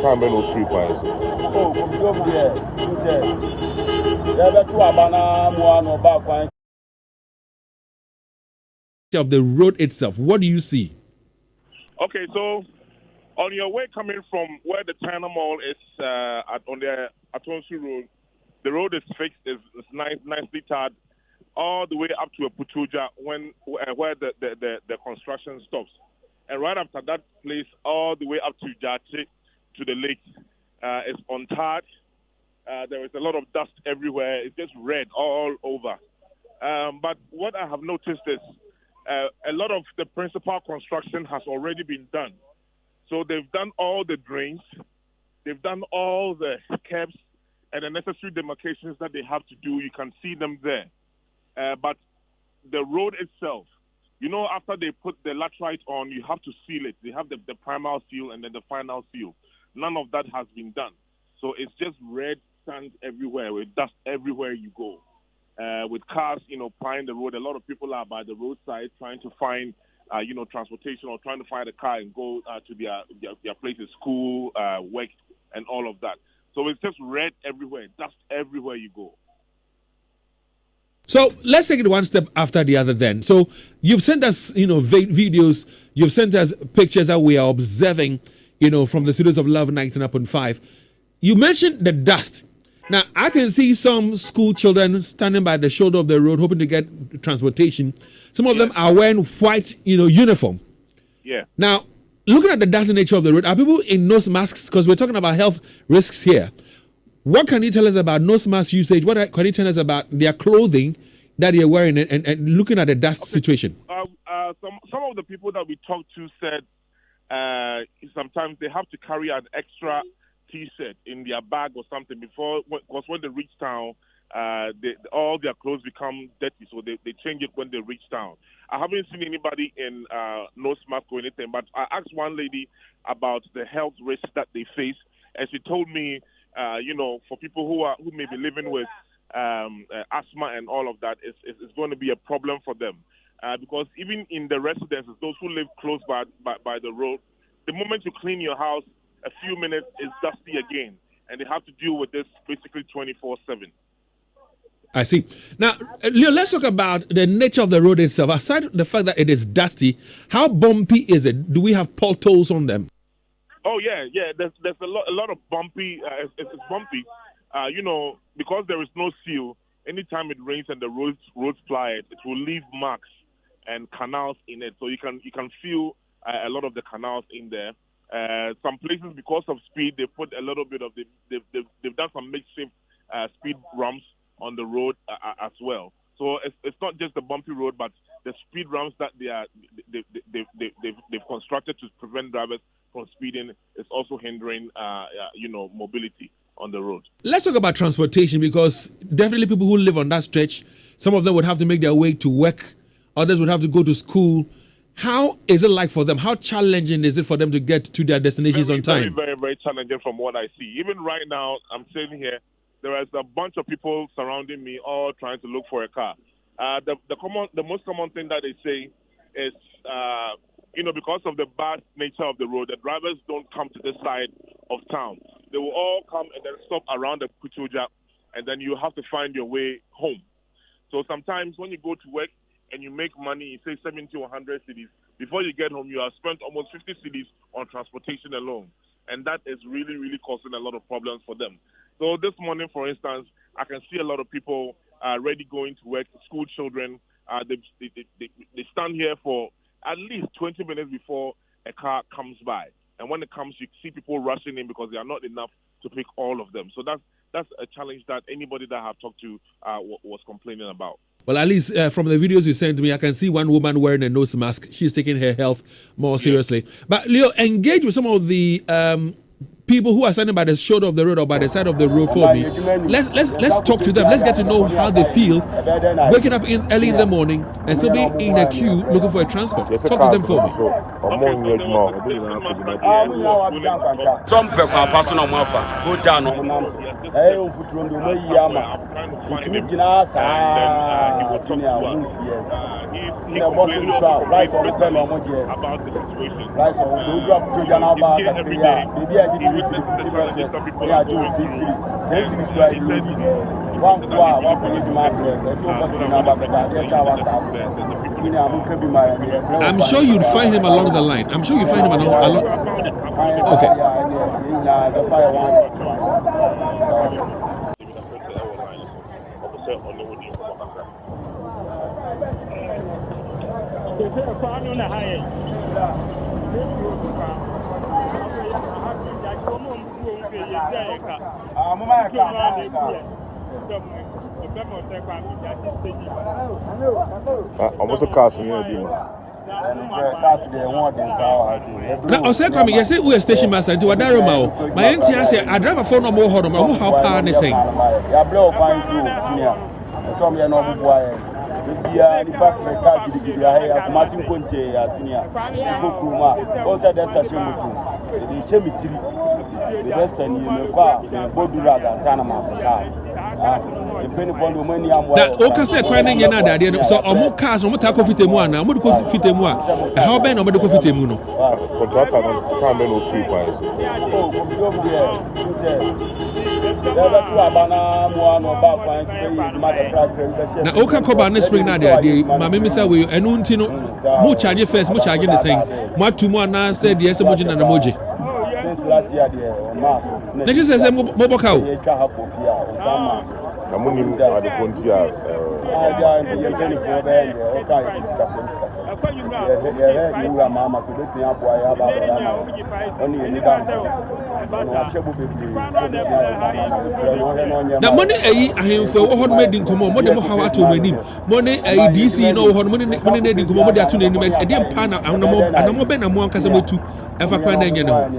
Time no street wise. Oh, come here. There to abana mo no back one. Of the road itself, what do you see? Okay, so on your way coming from where the China Mall is on the Atonsu Road, the road is fixed, it's nicely tarred, all the way up to a Putuja where the construction stops. And right after that place, all the way up to Jachi, to the lake, is untarred. There is a lot of dust everywhere. It's just red all over. But what I have noticed is a lot of the principal construction has already been done. So they've done all the drains, they've done all the curbs and the necessary demarcations that they have to do. You can see them there. But the road itself, you know, after they put the laterite on, you have to seal it. They have the primal seal and then the final seal. None of that has been done. So it's just red sand everywhere, with dust everywhere you go. With cars, you know, plying the road. A lot of people are by the roadside trying to find, you know, transportation or trying to find a car and go to their places, school, work, and all of that. So it's just red everywhere, dust everywhere you go. So let's take it one step after the other then. So you've sent us, you know, videos, you've sent us pictures that we are observing, you know, from the studios of Love 99.5. You mentioned the dust. Now, I can see some school children standing by the shoulder of the road hoping to get transportation. Some of them are wearing white, you know, uniform. Yeah. Now, looking at the dust nature of the road, are people in nose masks? Because we're talking about health risks here. What can you tell us about nose mask usage? What can you tell us about their clothing that they're wearing and looking at the dust situation? Some of the people that we talked to said sometimes they have to carry an extra T-shirt in their bag or something because when they reach town, all their clothes become dirty, so they change it when they reach town. I haven't seen anybody in nose mask or anything, but I asked one lady about the health risks that they face, and she told me, you know, for people who may be living with asthma and all of that, it's going to be a problem for them because even in the residences, those who live close by the road, the moment you clean your house, a few minutes is dusty again, and they have to deal with this basically 24/7. I see. Now, Leo, let's talk about the nature of the road itself. Aside the fact that it is dusty, how bumpy is it? Do we have potholes on them? Oh yeah. There's a lot of bumpy. It's bumpy. You know, because there is no seal. Anytime it rains and the roads ply it will leave marks and canals in it. So you can feel a lot of the canals in there. Some places, because of speed, they put a little bit of they've done some makeshift speed ramps on the road as well. So it's not just the bumpy road, but the speed ramps that they've constructed to prevent drivers from speeding is also hindering you know, mobility on the road. Let's talk about transportation, because definitely people who live on that stretch, some of them would have to make their way to work, others would have to go to school. How is it like for them? How challenging is it for them to get to their destinations on time? Very, very, very challenging from what I see. Even right now, I'm sitting here, there is a bunch of people surrounding me, all trying to look for a car. The most common thing that they say is, you know, because of the bad nature of the road, the drivers don't come to this side of town. They will all come and then stop around the Kutuja, and then you have to find your way home. So sometimes when you go to work and you make money, say 70 or 100 cedis, before you get home, you have spent almost 50 cedis on transportation alone. And that is really, really causing a lot of problems for them. So this morning, for instance, I can see a lot of people already going to work, school children. They stand here for at least 20 minutes before a car comes by. And when it comes, you see people rushing in because there are not enough to pick all of them. So that's a challenge that anybody that I've talked to was complaining about. Well, at least from the videos you sent me, I can see one woman wearing a nose mask. She's taking her health more seriously. But Leo, engage with some of the people who are standing by the shoulder of the road or by the side of the road for me. Let's talk to them. Let's get to know how they feel waking up early in the morning and still be in a queue looking for a transport. Talk to them for me. Some people personal mafa go down. I'm sure you'd find him along the line. I'm sure you find him along. Okay. Almost a castle here. Now, I said, come here, say we are station master into a darrow. My auntie said, I drive a phone no more, how power anything. Bia ni pa me ka gidi ya kuma sin konje ya sinia ko kuma o sa da station mutu di chemitiri the rest ni me kwa bodura ga sana ma ka e peni bondo mani amwa that o ka say kwan nya na dade so omo cars omo ta ko fitemu ana omo de ko fitemu a how ben omo de ko fitemu no contractor no time no free price na o ka ko ba na spring na dade ma me say we enu ntino mo charge first mo charge the same mo atumu ana say de ese mo gina na moje na je say mo boka o amuni ade kontia na money ayi ahemfo wo hono medi nkomo mo de mo hawa to manim money ayi DC no wo hono money na di nkomo mo de ato nanim e de mpa na anamo be na mo ankasa motu efa kwa na nya ne ho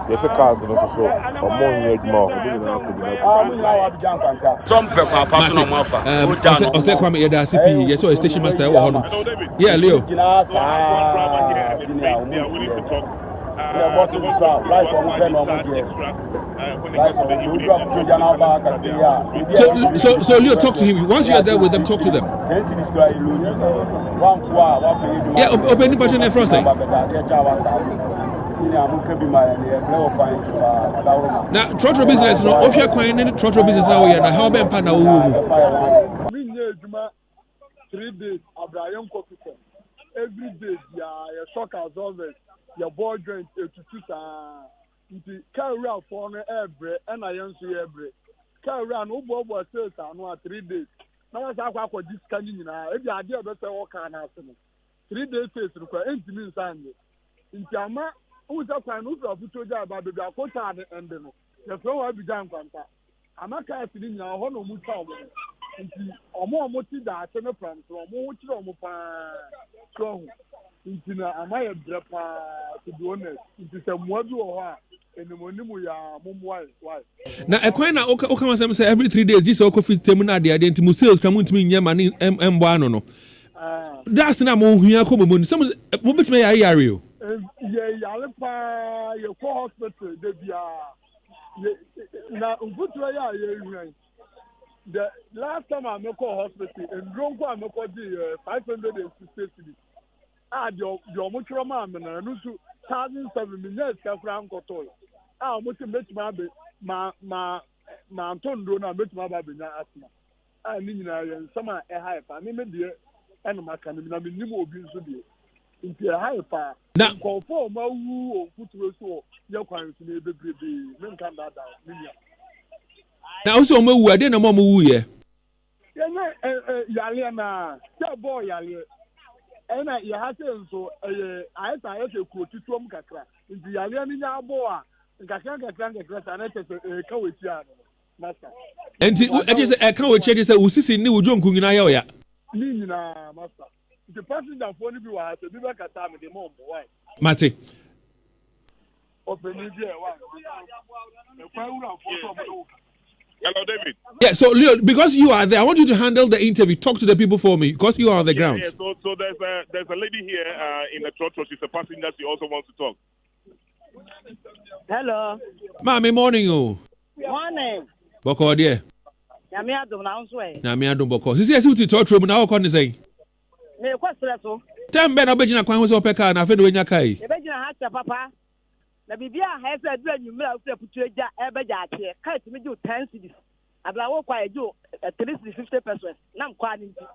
yes a cars no so omo nya aduma ho de na ko some pe kwa pass no mo afa o say kwa me da CP yes o station master wo hono yeah Leo so Leo, talk to him. Once you are there with them, talk to them. Yeah, open the button in front. Now, trotro business, no, if you are going in trotro business now, we are how about Panda? 3 days, Abraham coffee. Every day, your shock absorbers, your ball joint, to the carry out for every, and I answer every. Carry on, no bob was sales, I know 3 days. Now, I have this canyon. If you are there, better walk on us. 3 days, face require intimate Sunday. In Tama, who's a fan who's a put about the Dakota and then the flow will be done. I'm not casting in our honor mutual. Ọmọ ti da atene plan so ọmọ ti ọmọ pa so ntina amaye brepa to be honest ntina mo bi wo ha enimonimu ya momwai why na ekwan na o come say every 3 days this o fit tem na de ntimu sales kan mu ntimi nyema ni embo ano no that's na mo hua ko mo ni some mo bitime ya yare o ye yale pa ye ko hospital de bia na mfutu ya ye hwan. The last time I make a hospital in Ronco, I make 560 cities. The mutual man, and I knew 1,007 million franc or toll. I must make my Anton Dona, make my baby asthma. I mean, some a high fan, dear, and my can be no abuse into a high fire. Now, call for my woo or put so your crimes may be men can that down. na also mo wu ade na mo wu ye yale na the boy yale na ya ha se nso aisa ya se ko tituom kakra nti yale ni nya abo a nkakra sa na tete ka weti ano master enti e say ka weti e say usisi ni wujo nku nyina ya oya ni nyina master the passenger for ni bi wa ha se bi ba kata me de mo mbo why mate open ni bi e wa e kwa ura for Hello, David. Yeah, so Leo, because you are there, I want you to handle the interview. Talk to the people for me, because you are on the ground. Yeah, so there's a lady here in the trotro. She's a passenger. She also wants to talk. Hello. Mami, morning, oh. Morning. Boko, dear. Yami adum na unswe. Yami adum boko. Sisi esi uti trotro, na wako ni saying. Me kwa stress o. Tembe na beji na kwa hoso peka na afendo wenya kai. E beji na hacha papa. na bibia ha say do anyumra afra putueja ebeja ate ka timi ju 10 cedis ablawo kwa eju 350 pesos na mkwa ni nti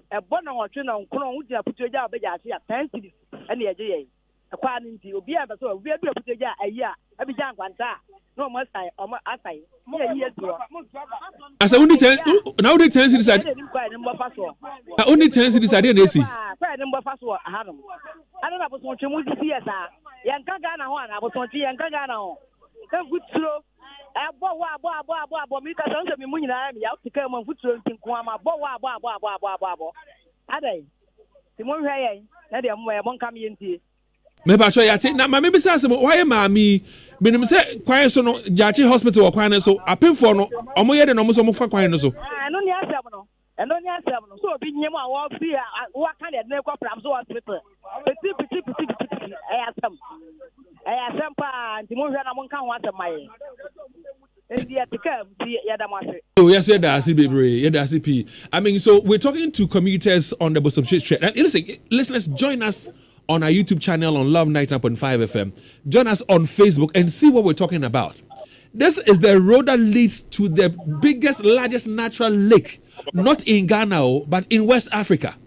ebo na wotwe na nkono wugina putueja ebeja ate 10 cedis ene yeje ye kwa ni nti obi a beso obi adu putueja ayi a ebeja nkwanta no mo sai omo asai mo ye duro asa uni 10 na uni 10 cedis ade uni 10 cedis ade na esi kwa ni mbo faso ahanum ana na boso twe mu di esa yanka Ghana ho ana boso twe yanka Ghana ho ka futuro abo mi ka so mi munyina mi ya tika mo futuro ntinko ama abo adai ti mo hwe yen na de mo e mo nkam yentie me ba sure yate na mama bi say asem why maami binim say kwan so no Jachi hospital kwan so apemfo no omo ye de no mo so mo fa kwan no so no ni asem no eno ni asem no so obi nyem a wo fi wo ka de ne kwa pram so hospital piti asem pa nti mo hwe na mo nka ho asem mai ndi atika ti ya da mo ase oh yes yeah that's bebre yeah that's p I mean so we're talking to commuters on the Bosomtwe Street and listen listeners join us on our YouTube channel on Love 99.5 FM. Join us on Facebook and see what we're talking about. This is the road that leads to the biggest, largest natural lake, not in Ghana, but in West Africa.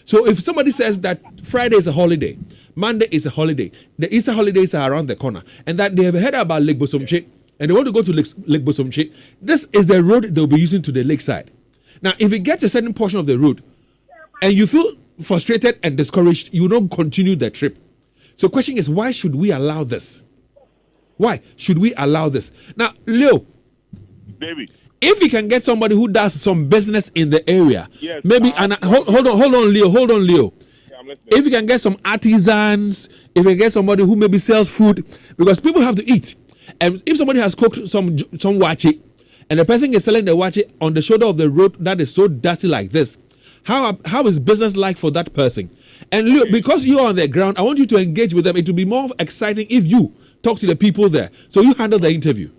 So if somebody says that Friday is a holiday, Monday is a holiday, the Easter holidays are around the corner, and that they have heard about Lake Bosomtwe, and they want to go to Lake Bosomtwe, this is the road they'll be using to the lakeside. Now, if you get to a certain portion of the road, and you feel frustrated and discouraged, you don't continue the trip. So question is, why should we allow this? Why should we allow this? Now, Leo, David, if you can get somebody who does some business in the area, yes, maybe, hold on, Leo. Yeah, I'm listening. If you can get some artisans, if you can get somebody who maybe sells food, because people have to eat. And if somebody has cooked some wachi, and the person is selling the wachi on the shoulder of the road that is so dusty like this, how is business like for that person? And Leo, because you're on the ground, I want you to engage with them. It will be more exciting if you talk to the people there. So you handle the interview.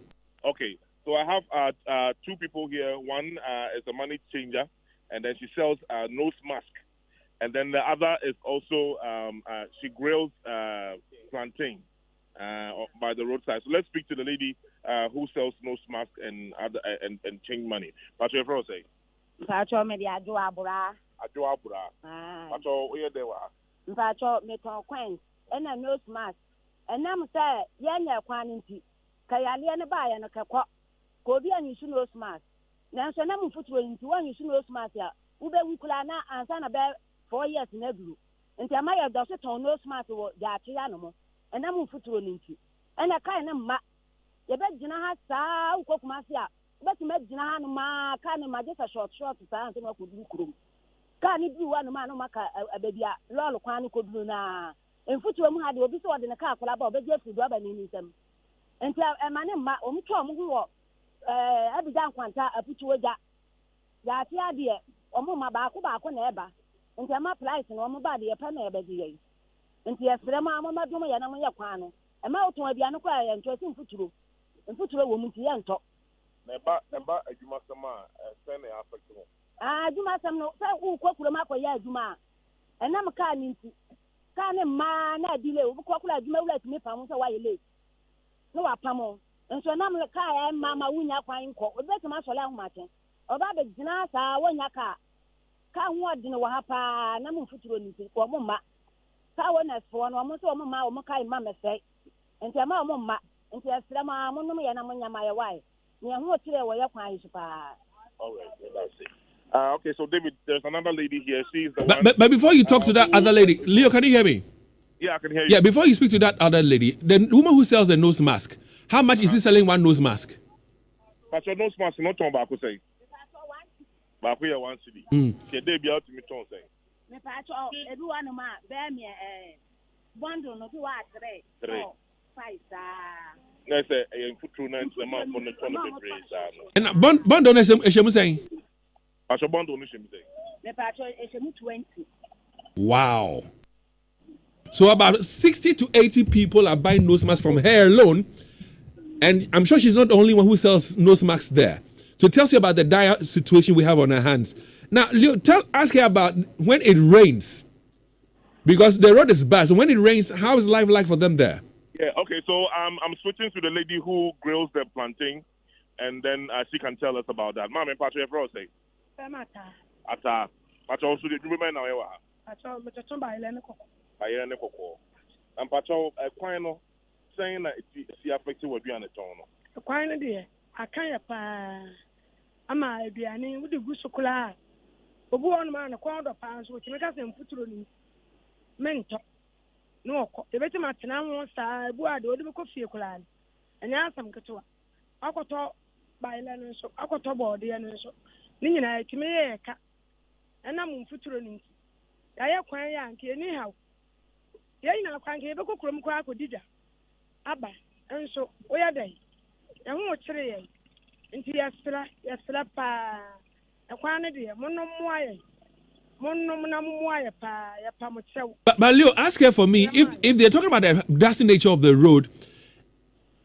Okay, so I have two people here. One is a money changer, and then she sells nose mask. And then the other is also, she grills plantain by the roadside. So let's speak to the lady who sells nose mask and change money. What's your friend say? Mpacho me dia ajo abura. Pacho, where they were? Mpacho me ton coins. Ena nose mask. Enam say yenya kwan nti. Kayale ne ba ya no kekọ. Ko bi anyi su nose mask. Na so na mfuturo nti wanyi su nose mask ya. Ube wikula na ansa na be 4 years na duru. Nti amaye do so ton nose mask wo Jachi ya no mo. Enam mfuturo nti. Ena kai na mma. Ye be gina ha saa ukokuma sia. But imagine no ma can just a short time to could do krum. Can it be one man maka a baby lol kwan could do na and foot you had to be so in a car for about the Jeff to rubber in them. And tell a man in my own tom who every damn quanta a put you a that idea or mama back never and tell my price and on my body a penny a baby. And yes, the mamma do my animal quano. A mouth to be unquiet and dressing foot and put you a woman to young talk. Neba adwuma sama send e affect mo adwuma sam no say wo kwakura makoya adwuma enam ka ni nti ka ne ma na dile wo kwakura adwuma wula timi pam so wa yele no wa pam nso nam ka ya ma wunya kwan nko obeti ma sole ahomate oba be gina sa wonya ka ho odi no wa ha pa na mu futuro ni ko mo ma ka wona fo no mo so mo ma mo kai ma mesai enti ma mo ma enti asira ma mo no ya na mo nyama ya wai. All right, that's it. Okay, so David, there's another lady here. She's the one. But before you talk to that other lady, Leo, can you hear me? Yeah, I can hear you. Yeah, before you speak to that other lady, the woman who sells the nose mask, how much is he selling one nose mask? But your nose mask, not on back, say. But we are 1 city. Okay, they be out to me, Tom say. Me patch everyone ma bear me bundle no to what three. 5 Let's say a foot through 9 the month on the ton of the praise. And bond on a saying. As a bond on the shame. Me patch 20. Wow. So about 60 to 80 people are buying nose masks from her alone. And I'm sure she's not the only one who sells nose masks there. So it tells you about the dire situation we have on our hands. Now, Leo, ask her about when it rains. Because the road is bad. So when it rains, how is life like for them there? Yeah, okay, so I'm switching to the lady who grills the plantain, and then she can tell us about that. Mama, Patrick, for say. Ata. Patrick, also, do you remember now? Patrick, but it's by Elena Coco. By Elena Coco. And Patrick, quino saying that it's affected what we are on the tone. A quine, dear. I can't am I be a name with the goose chocolate. But one man, a quarter of pounds, which make us in Putroni. Mentor. No, the better Martina wants to board the coffee chocolate. And ask some catua. I could talk by Lennon, so I could talk about the end. So, Nina, to me, a cat. And I'm on Putroni. I am quite young, anyhow. Yeah, you know, can't give a cook from Quack with Dida. Abba, and so, where are they? And what's three? Into Yastra, a quantity, But Leo, ask her for me, if they're talking about the dusty nature of the road,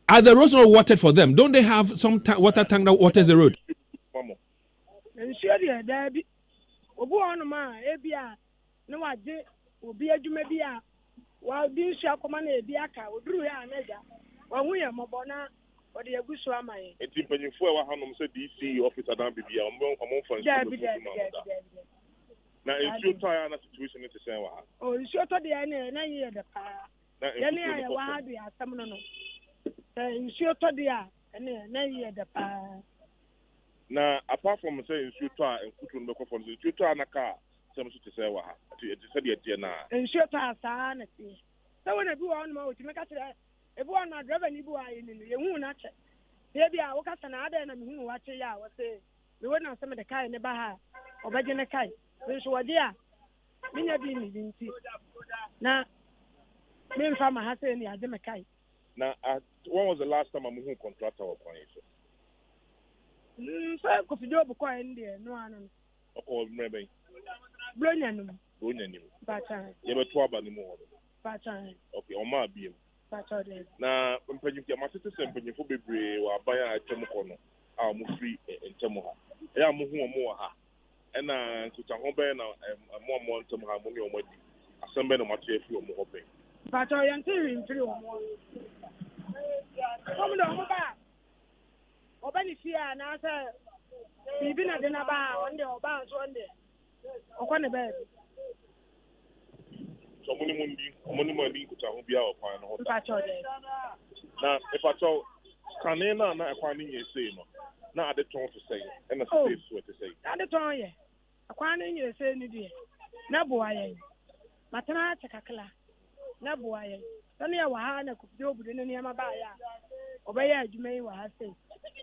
are the roads not watered for them? Don't they have some water tank that waters the road? And sure, there be Obuanoma, Abia, no, I did, will be a Jumabia, while this shall command a Biaka, or Drew Mega, while we are Mobona, or the Agusama. It's in Pennyfoy, Hanum said DC officer down be among for now, it's your time situation to say, oh, it's your time, and I hear the power. Then I want to have some no. It's your time, and then I hear the power. Now, apart from saying it's your time and put on the conference, it's your time, a car, some to say, what to say, now. And your time, sanity. So when I do on mode to make us everyone not driving you in the moon at it. Maybe I woke up another and I'm who watch it. I was saying, we went on some of the car in the Baha or Bagina Kai. Which was dear. Mina being in tea. Now, me and Farmer has any Ademakai. Now, when was the last time I'm who contractor or so I could do a coin in there, no one. Or maybe Brilliant. But you have 12 anymore. But okay, on my beam. But now, when you get my sister, when you be brave or buy a Tomocono, I'm free in Tomoha. I am more. And to Tahoben, a more to my money on my assembly of material for more pay. But I am telling 3 or more. Come down, back. Open it here and answer. We've been at the Naba one day or bounce one day. Or one bed. So, money money could have be our final. Now, if I told Canena, not acquiring a say, now at the tone to say, and a space what to say. At the tone, acquiring you say, no boy, Matana Chakala, no boy. Only a Wahana could do with any Amabaya. Obey, you may have said.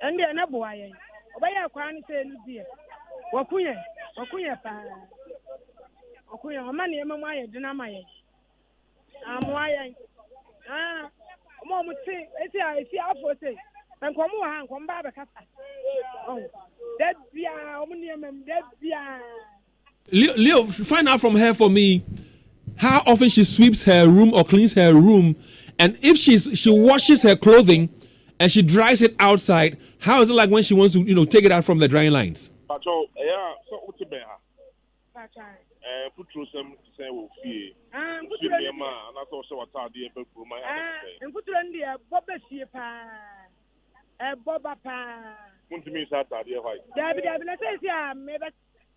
And then no boy. Obey a quantity say, dear. Wakuya, Okuya, money, Mamma, Dynamite. I'm why Mom would say, I see our say, and come back. Oh, that be omnium, that be Leo, find out from her for me how often she sweeps her room or cleans her room, and if she washes her clothing and she dries it outside. How is it like when she wants to take it out from the drying lines? So what's it better? put through some say will fear. And put and that's also what I did for my and put on the Bobba a Boba pa. Want to me Saturday, right? David, maybe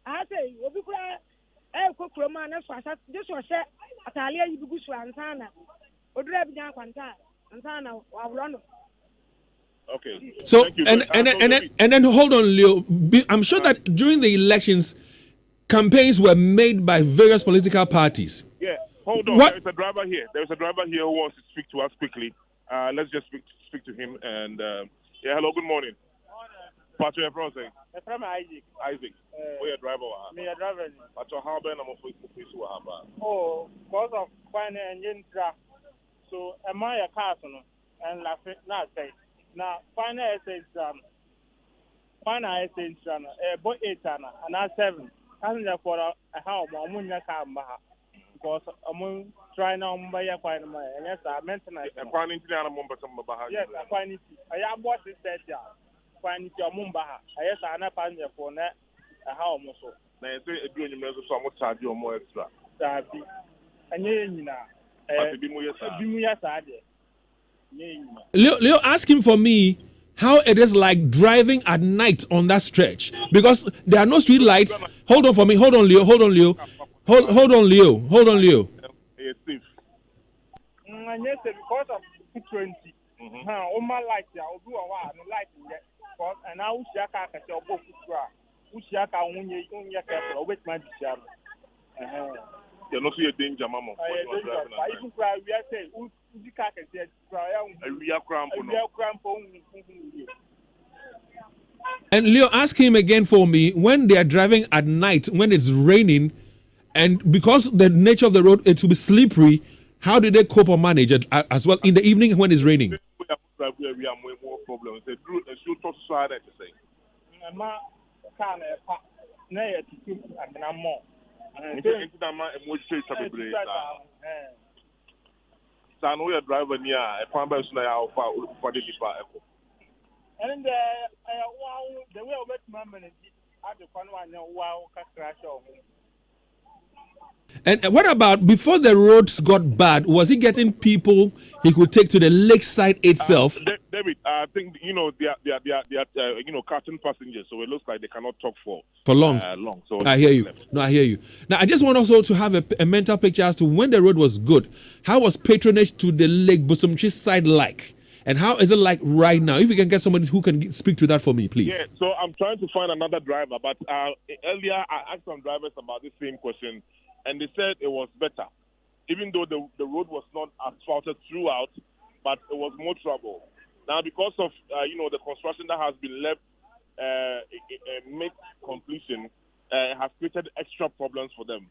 I say, what we cry, cook Roman, this was set at Alia, you go to Antana, or drive down Antana, or okay. So and then hold on, Leo. I'm sure that during the elections, campaigns were made by various political parties. Yeah, hold on. There's a driver here. Who wants to speak to us quickly. Let's just speak to him. And yeah, hello. Good morning. Patrick, everyone saying. From Isaac. Where a driver? Me a driver. Patrick, how ben I'm going to Oh, because of fine engine track. So am I a castle and la not say. Now, final essence, boy 8 and I 7. And therefore, a how Mamunya come back because I'm trying on by a fine man. And yes, I mentioned a quantity animal, but some Baha. Yes, a quantity. I am what is that, yeah. Quantity of Mumbaha. Yes, I am a panya for that. A how muscle. Now, if you're doing your so much charge you more extra. And you know, be more yes, Leo, ask him for me how it is like driving at night on that stretch, because there are no street lights. Hold on for me. Hold on, Leo. Hold on, Leo. Hold on, Leo. Hold on, Leo. It's safe. Yes, because of 220. All my lights, I'll do a while, no light yet. And I wish I could tell both to which I can win your careful with my job. You're not see a danger, Mama. I even cry, we are saying, you can't get a real cramp. And Leo, ask him again for me when they are driving at night, when it's raining, and because the nature of the road, it will be slippery. How do they cope or manage it as well in the evening when it's raining? We have more problems. The shoot to side to say. Ma can't nay to and I'm more. And so I know you're driving near a farm bus now for the echo. And the way of it, Mamma, at the fun one, wow, crash over. And what about before the roads got bad? Was he getting people he could take to the lakeside itself? David, I think they are carton passengers, so it looks like they cannot talk for long. So I hear you. No, I hear you. Now, I just want also to have a mental picture as to when the road was good. How was patronage to the Lake Bosomtwe side like? And how is it like right now? If you can get somebody who can speak to that for me, please. Yeah, so I'm trying to find another driver, but earlier I asked some drivers about the same question. And they said it was better, even though the road was not asphalted throughout, but it was more trouble. Now, because of the construction that has been left mid-completion, has created extra problems for them.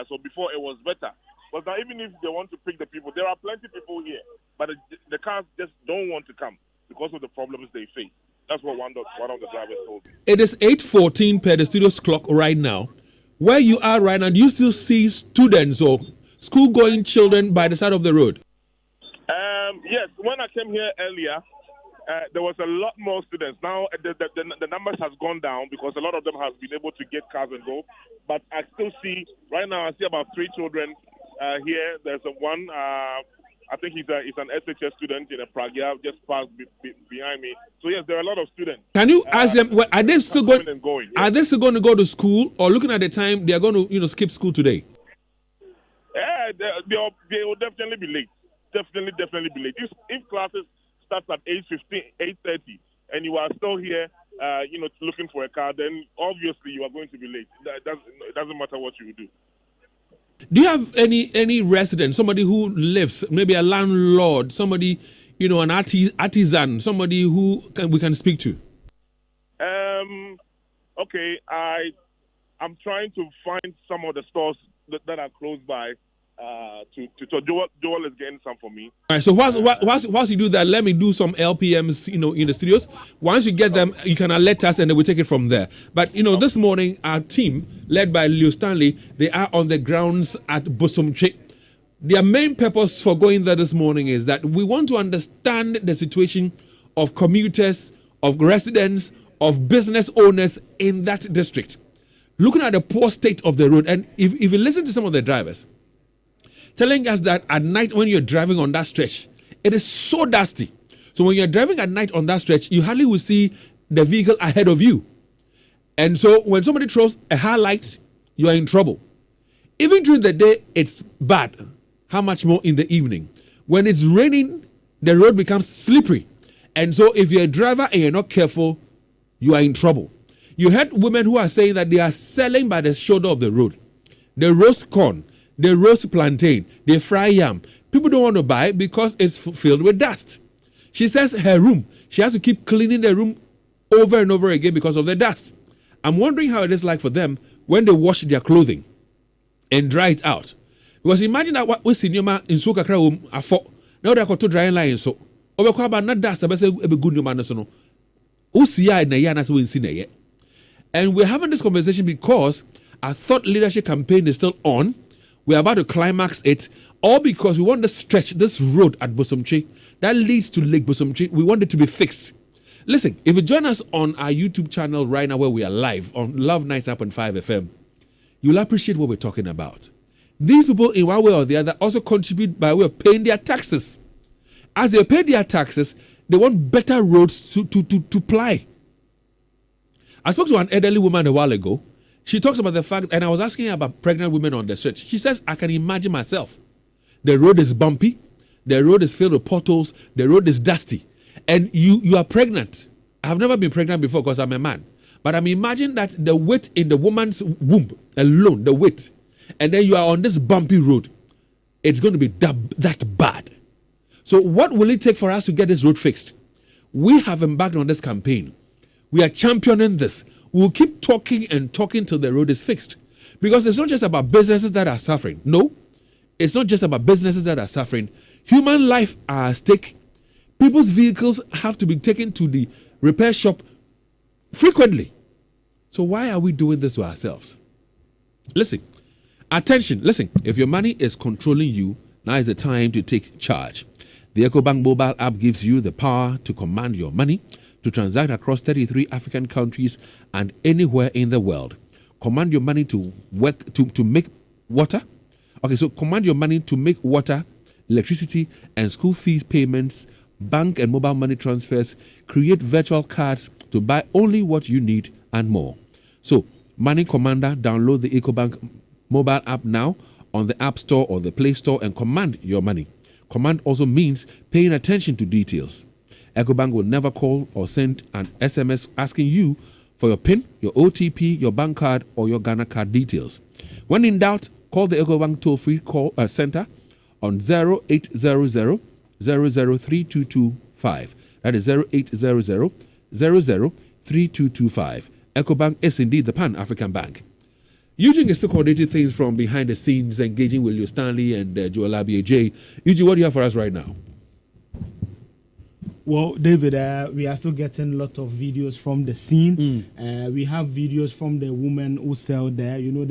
So before it was better, but now even if they want to pick the people, there are plenty of people here, but the cars just don't want to come because of the problems they face. That's what one of the drivers told me. It is 8:14 per the studio's clock right now. Where you are right now, do you still see students or school-going children by the side of the road? Yes, when I came here earlier, there was a lot more students. Now the numbers has gone down because a lot of them have been able to get cars and go. But I still see, right now I see about 3 children here. There's one, I think he's an SHS student in a Pragya, just passed behind me. So yes, there are a lot of students. Can you ask them? Are they still going? Yeah. Are they still going to go to school, or looking at the time they are going to skip school today? Yeah, they will definitely be late. Definitely be late. If classes start at 8:15, 8:30, and you are still here, looking for a car, then obviously you are going to be late. It doesn't matter what you do. Do you have any resident, somebody who lives, maybe a landlord, somebody, an artisan, somebody who we can speak to? Okay, I'm trying to find some of the stores that are close by. Joel is getting some for me. All right. So whilst you do that, let me do some LPMs, in the studios. Once you get them, you can alert us, and then we take it from there. But this morning, our team, led by Leo Stanley, they are on the grounds at Bosomtwe. Their main purpose for going there this morning is that we want to understand the situation of commuters, of residents, of business owners in that district. Looking at the poor state of the road, and if you listen to some of the drivers, telling us that at night when you're driving on that stretch, it is so dusty. So when you're driving at night on that stretch, you hardly will see the vehicle ahead of you. And so when somebody throws a highlight, you are in trouble. Even during the day, it's bad. How much more in the evening? When it's raining, the road becomes slippery. And so if you're a driver and you're not careful, you are in trouble. You heard women who are saying that they are selling by the shoulder of the road. They roast corn. They roast plantain, they fry yam. People don't want to buy because it's filled with dust. She says her room, she has to keep cleaning the room over and over again because of the dust. I'm wondering how it is like for them when they wash their clothing and dry it out. Because imagine that what we see in so kakra afo. Now they are to dry line so. Obekwa about not dust abese ebe good no man so no. Usiya na ya na so nsi na ye. And we're having this conversation because our thought leadership campaign is still on. We're about to climax it, all because we want to stretch this road at Bosomtwe that leads to Lake Bosomtwe. We want it to be fixed. Listen, if you join us on our YouTube channel right now where we are live on Love 97.5 FM, you'll appreciate what we're talking about. These people, in one way or the other, also contribute by way of paying their taxes. as they pay their taxes, they want better roads to ply. I spoke to an elderly woman a while ago. She talks about the fact, and I was asking her about pregnant women on the stretch. She says, I can imagine myself. The road is bumpy. The road is filled with potholes. The road is dusty. And you are pregnant. I have never been pregnant before because I'm a man. But I'm imagining that the weight in the woman's womb alone, the weight, and then you are on this bumpy road, it's going to be that bad. So what will it take for us to get this road fixed? We have embarked on this campaign. We are championing this. We'll keep talking and talking till the road is fixed. Because it's not just about businesses that are suffering. No, it's not just about businesses that are suffering. Human life are at stake. People's vehicles have to be taken to the repair shop frequently. So why are we doing this to ourselves? Listen, attention, listen. If your money is controlling you, now is the time to take charge. The EcoBank mobile app gives you the power to command your money, to transact across 33 African countries and anywhere in the world. Command your money to work to make water. Okay, so command your money to make water, electricity, and school fees payments, bank and mobile money transfers, create virtual cards to buy only what you need and more. So, Money Commander, download the EcoBank mobile app now on the App Store or the Play Store and command your money. Command also means paying attention to details. EcoBank will never call or send an SMS asking you for your PIN, your OTP, your bank card, or your Ghana card details. When in doubt, call the EcoBank toll-free call center on 0800 003225. That is 0800 003225. EcoBank is indeed the Pan-African Bank. Eugene is still coordinating things from behind the scenes, engaging with Leo Stanley and Joel Abiej. Eugene, what do you have for us right now? Well, David, we are still getting a lot of videos from the scene. We have videos from the women who sell there. You know,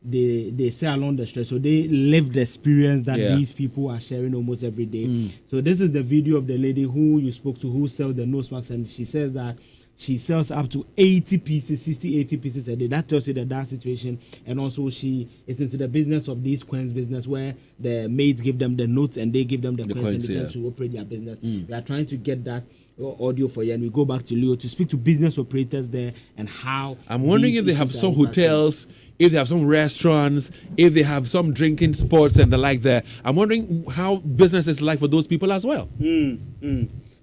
they sell along the street, so they live the experience that these people are sharing almost every day. So this is the video of the lady who you spoke to, who sells the nose masks, and she says that she sells up to 80 pieces, 60, 80 pieces a day. That tells you that situation. And also she is into the business of these coins business where the maids give them the notes and they give them the coins and they can to operate their business. We are trying to get that audio for you, and we go back to Leo to speak to business operators there and how. I'm wondering if they have some hotels, if they have some restaurants, if they have some drinking spots and the like there. I'm wondering how business is like for those people as well.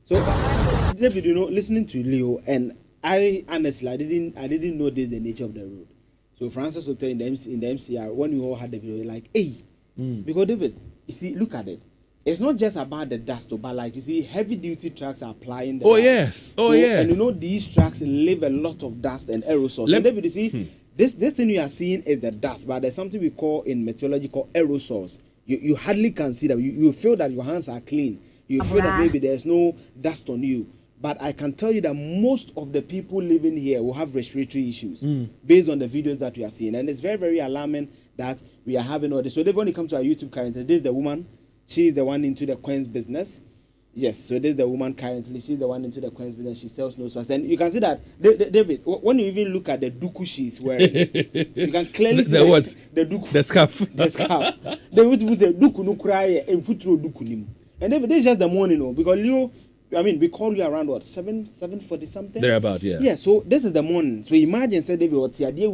So, David, you know, listening to Leo, and I honestly, I didn't know this the nature of the road. So Francis Hotel in the MCR, when we all had the video, like, hey, because David, you see, look at it. It's not just about the dust, but like you see, heavy duty trucks are applying. Yes. And you know, these trucks leave a lot of dust and aerosols. So David, you see, this thing you are seeing is the dust, but there's something we call in meteorology called aerosols. You hardly can see them. You feel that your hands are clean. You feel that maybe there's no dust on you. But I can tell you that most of the people living here will have respiratory issues based on the videos that we are seeing. And it's very, very alarming that we are having all this. So when it comes to our YouTube currently, this is the woman. She is the one into the coins business. Yes, so this is the woman currently. She's the one into the coins business. She sells nose masks. And you can see that, David, when you even look at the duku she's wearing, you can clearly see the duku. The scarf. The scarf. They would use the duku no cry and futuro duku nim. And David, this is just the morning, because Leo, I mean, we call you around what, 7:40 something? Thereabout, yeah. Yeah, so this is the morning. So imagine, say, David, what's your day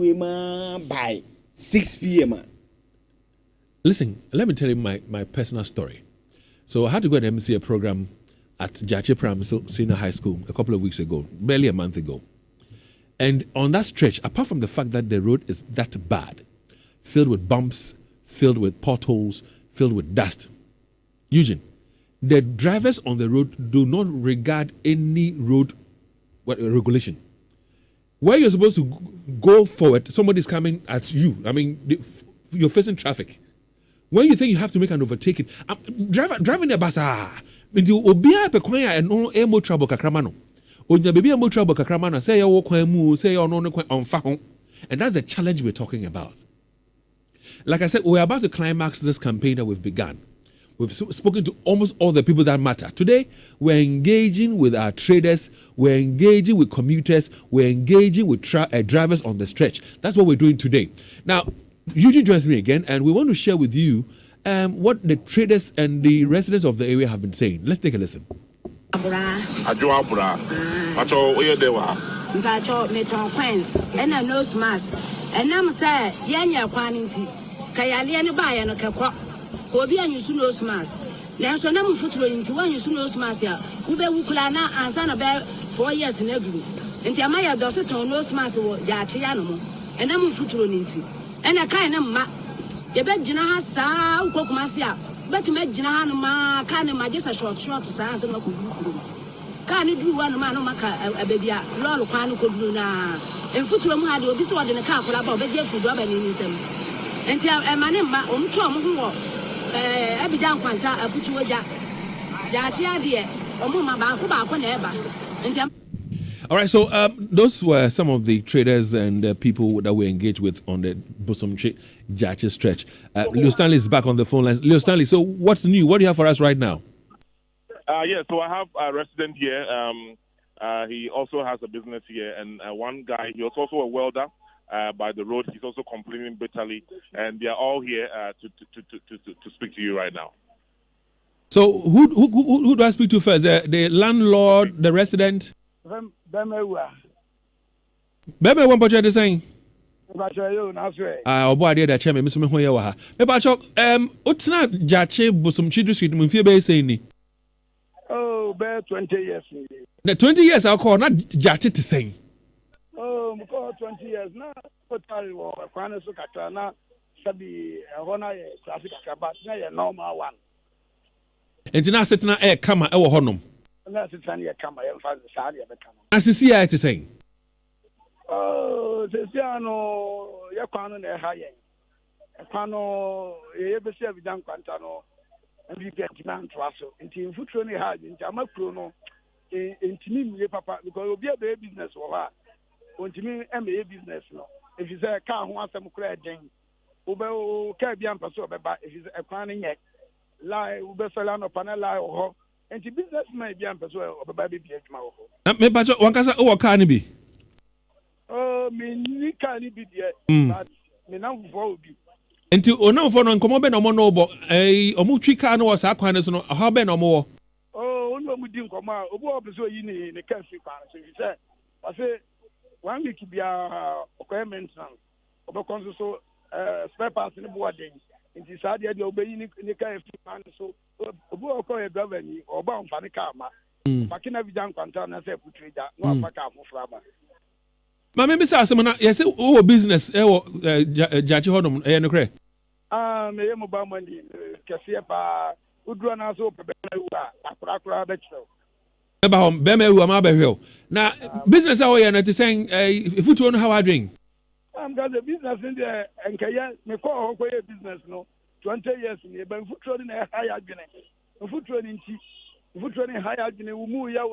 by 6 p.m. Listen, let me tell you my personal story. So I had to go and MC a program at Jache Pram Senior High School a couple of weeks ago, barely a month ago. And on that stretch, apart from the fact that the road is that bad, filled with bumps, filled with potholes, filled with dust, Eugene, the drivers on the road do not regard any road regulation. Where you're supposed to go forward, somebody's coming at you. I mean, you're facing traffic. When you think you have to make an overtaking, driving a bus, you obia pekwanya and no emo trouble kakramano. Onya baby emo trouble kakramano, say you walk mu, say you no on fahon. And that's the challenge we're talking about. Like I said, we're about to climax this campaign that we've begun. We've spoken to almost all the people that matter. Today, we're engaging with our traders, we're engaging with commuters, we're engaging with drivers on the stretch. That's what we're doing today. Now, Eugene joins me again, and we want to share with you what the traders and the residents of the area have been saying. Let's take a listen. Meton Queens, and a nose mask, and I'm sad, Yanya quantity. Kayalian buy and a cacop. Kobian you soon nose mask. Now, so no foot into one you soon nose mask. Ube Wukulana and Sana Bear 4 years in a group. And Tamaya does it on nose mask or Yatiano, and I'm foot into. And a kind of ma. You bet Jina sa cook masia, but to make Jina ma can imagine a short sounds and can you do one man a baby? Lolo Quano could do now. And Futurum had to be so in a car for about Beja for Robin in his and tell a man in my own chum who Abidjan Quanta, a put to a jack. Yatia dear, or Mama Bakuba, whenever. All right, so those were some of the traders and people that we engaged with on the Bosomtwe Jache stretch. Leo Stanley is back on the phone line. Leo Stanley, so what's new? What do you have for us right now? So I have a resident here. He also has a business here, and one guy, he was also a welder by the road. He's also complaining bitterly, and they are all here to speak to you right now. So who do I speak to first? The landlord, the resident? Bemewa, what are you saying? Oh, boy, dear, chairman, Mr. Mahoya. What's not Jache Bosomtwe district? Mufia saying. Oh, bear 20 years. The 20 years I'll call not Jache to sing. Oh, 20 years now. Totally, or Quanasukatana, Sabi, Hona, classic, but a normal one. And now sitting at Kama, our honum. That's it's only a Kama, and find the Sadi of the Kama. As you see, I to sing. Oh, Tiziano, Yaquan and a high. A pano, a BC of Dan Quantano, and you get demand to us. And Team Futroni had in Jamacrono, in Timim, Papa, because you'll be a baby business or her. When Timim, MA business, no. If you say a car who wants some credit, Ube Caribbean Paso, but if it's a planning yet, lie, Ube Solano Panela or and the business may be Paso or baby be a mouth. Me Pacho, one casa or can it be? Oh, me can't be there, but me now will be. Until or now for non common or monobo, a Mutricano or Saquanas or Haben or more. Oh, no, we didn't come out. Oh, so you need in the country. So you said, I say, 1 week to be a requirement now. Because so spare parts in the boarding. In this idea, you'll be in the kind of so a book or a governor or bound for the karma. But can have done content and say, put that no back up for Flabber. My member says, yes, oh, business, Jachi Hodom, and Cray. May mobile money, Cassia, would run us over Pakra Betchel. About Beme, Hill. Now, business away and it's saying, if you don't know how I drink. I'm got a business in there, and Kaya, me call a business, no, 20 years in here, but foot training a higher genetic, foot training higher genetic, move yaw,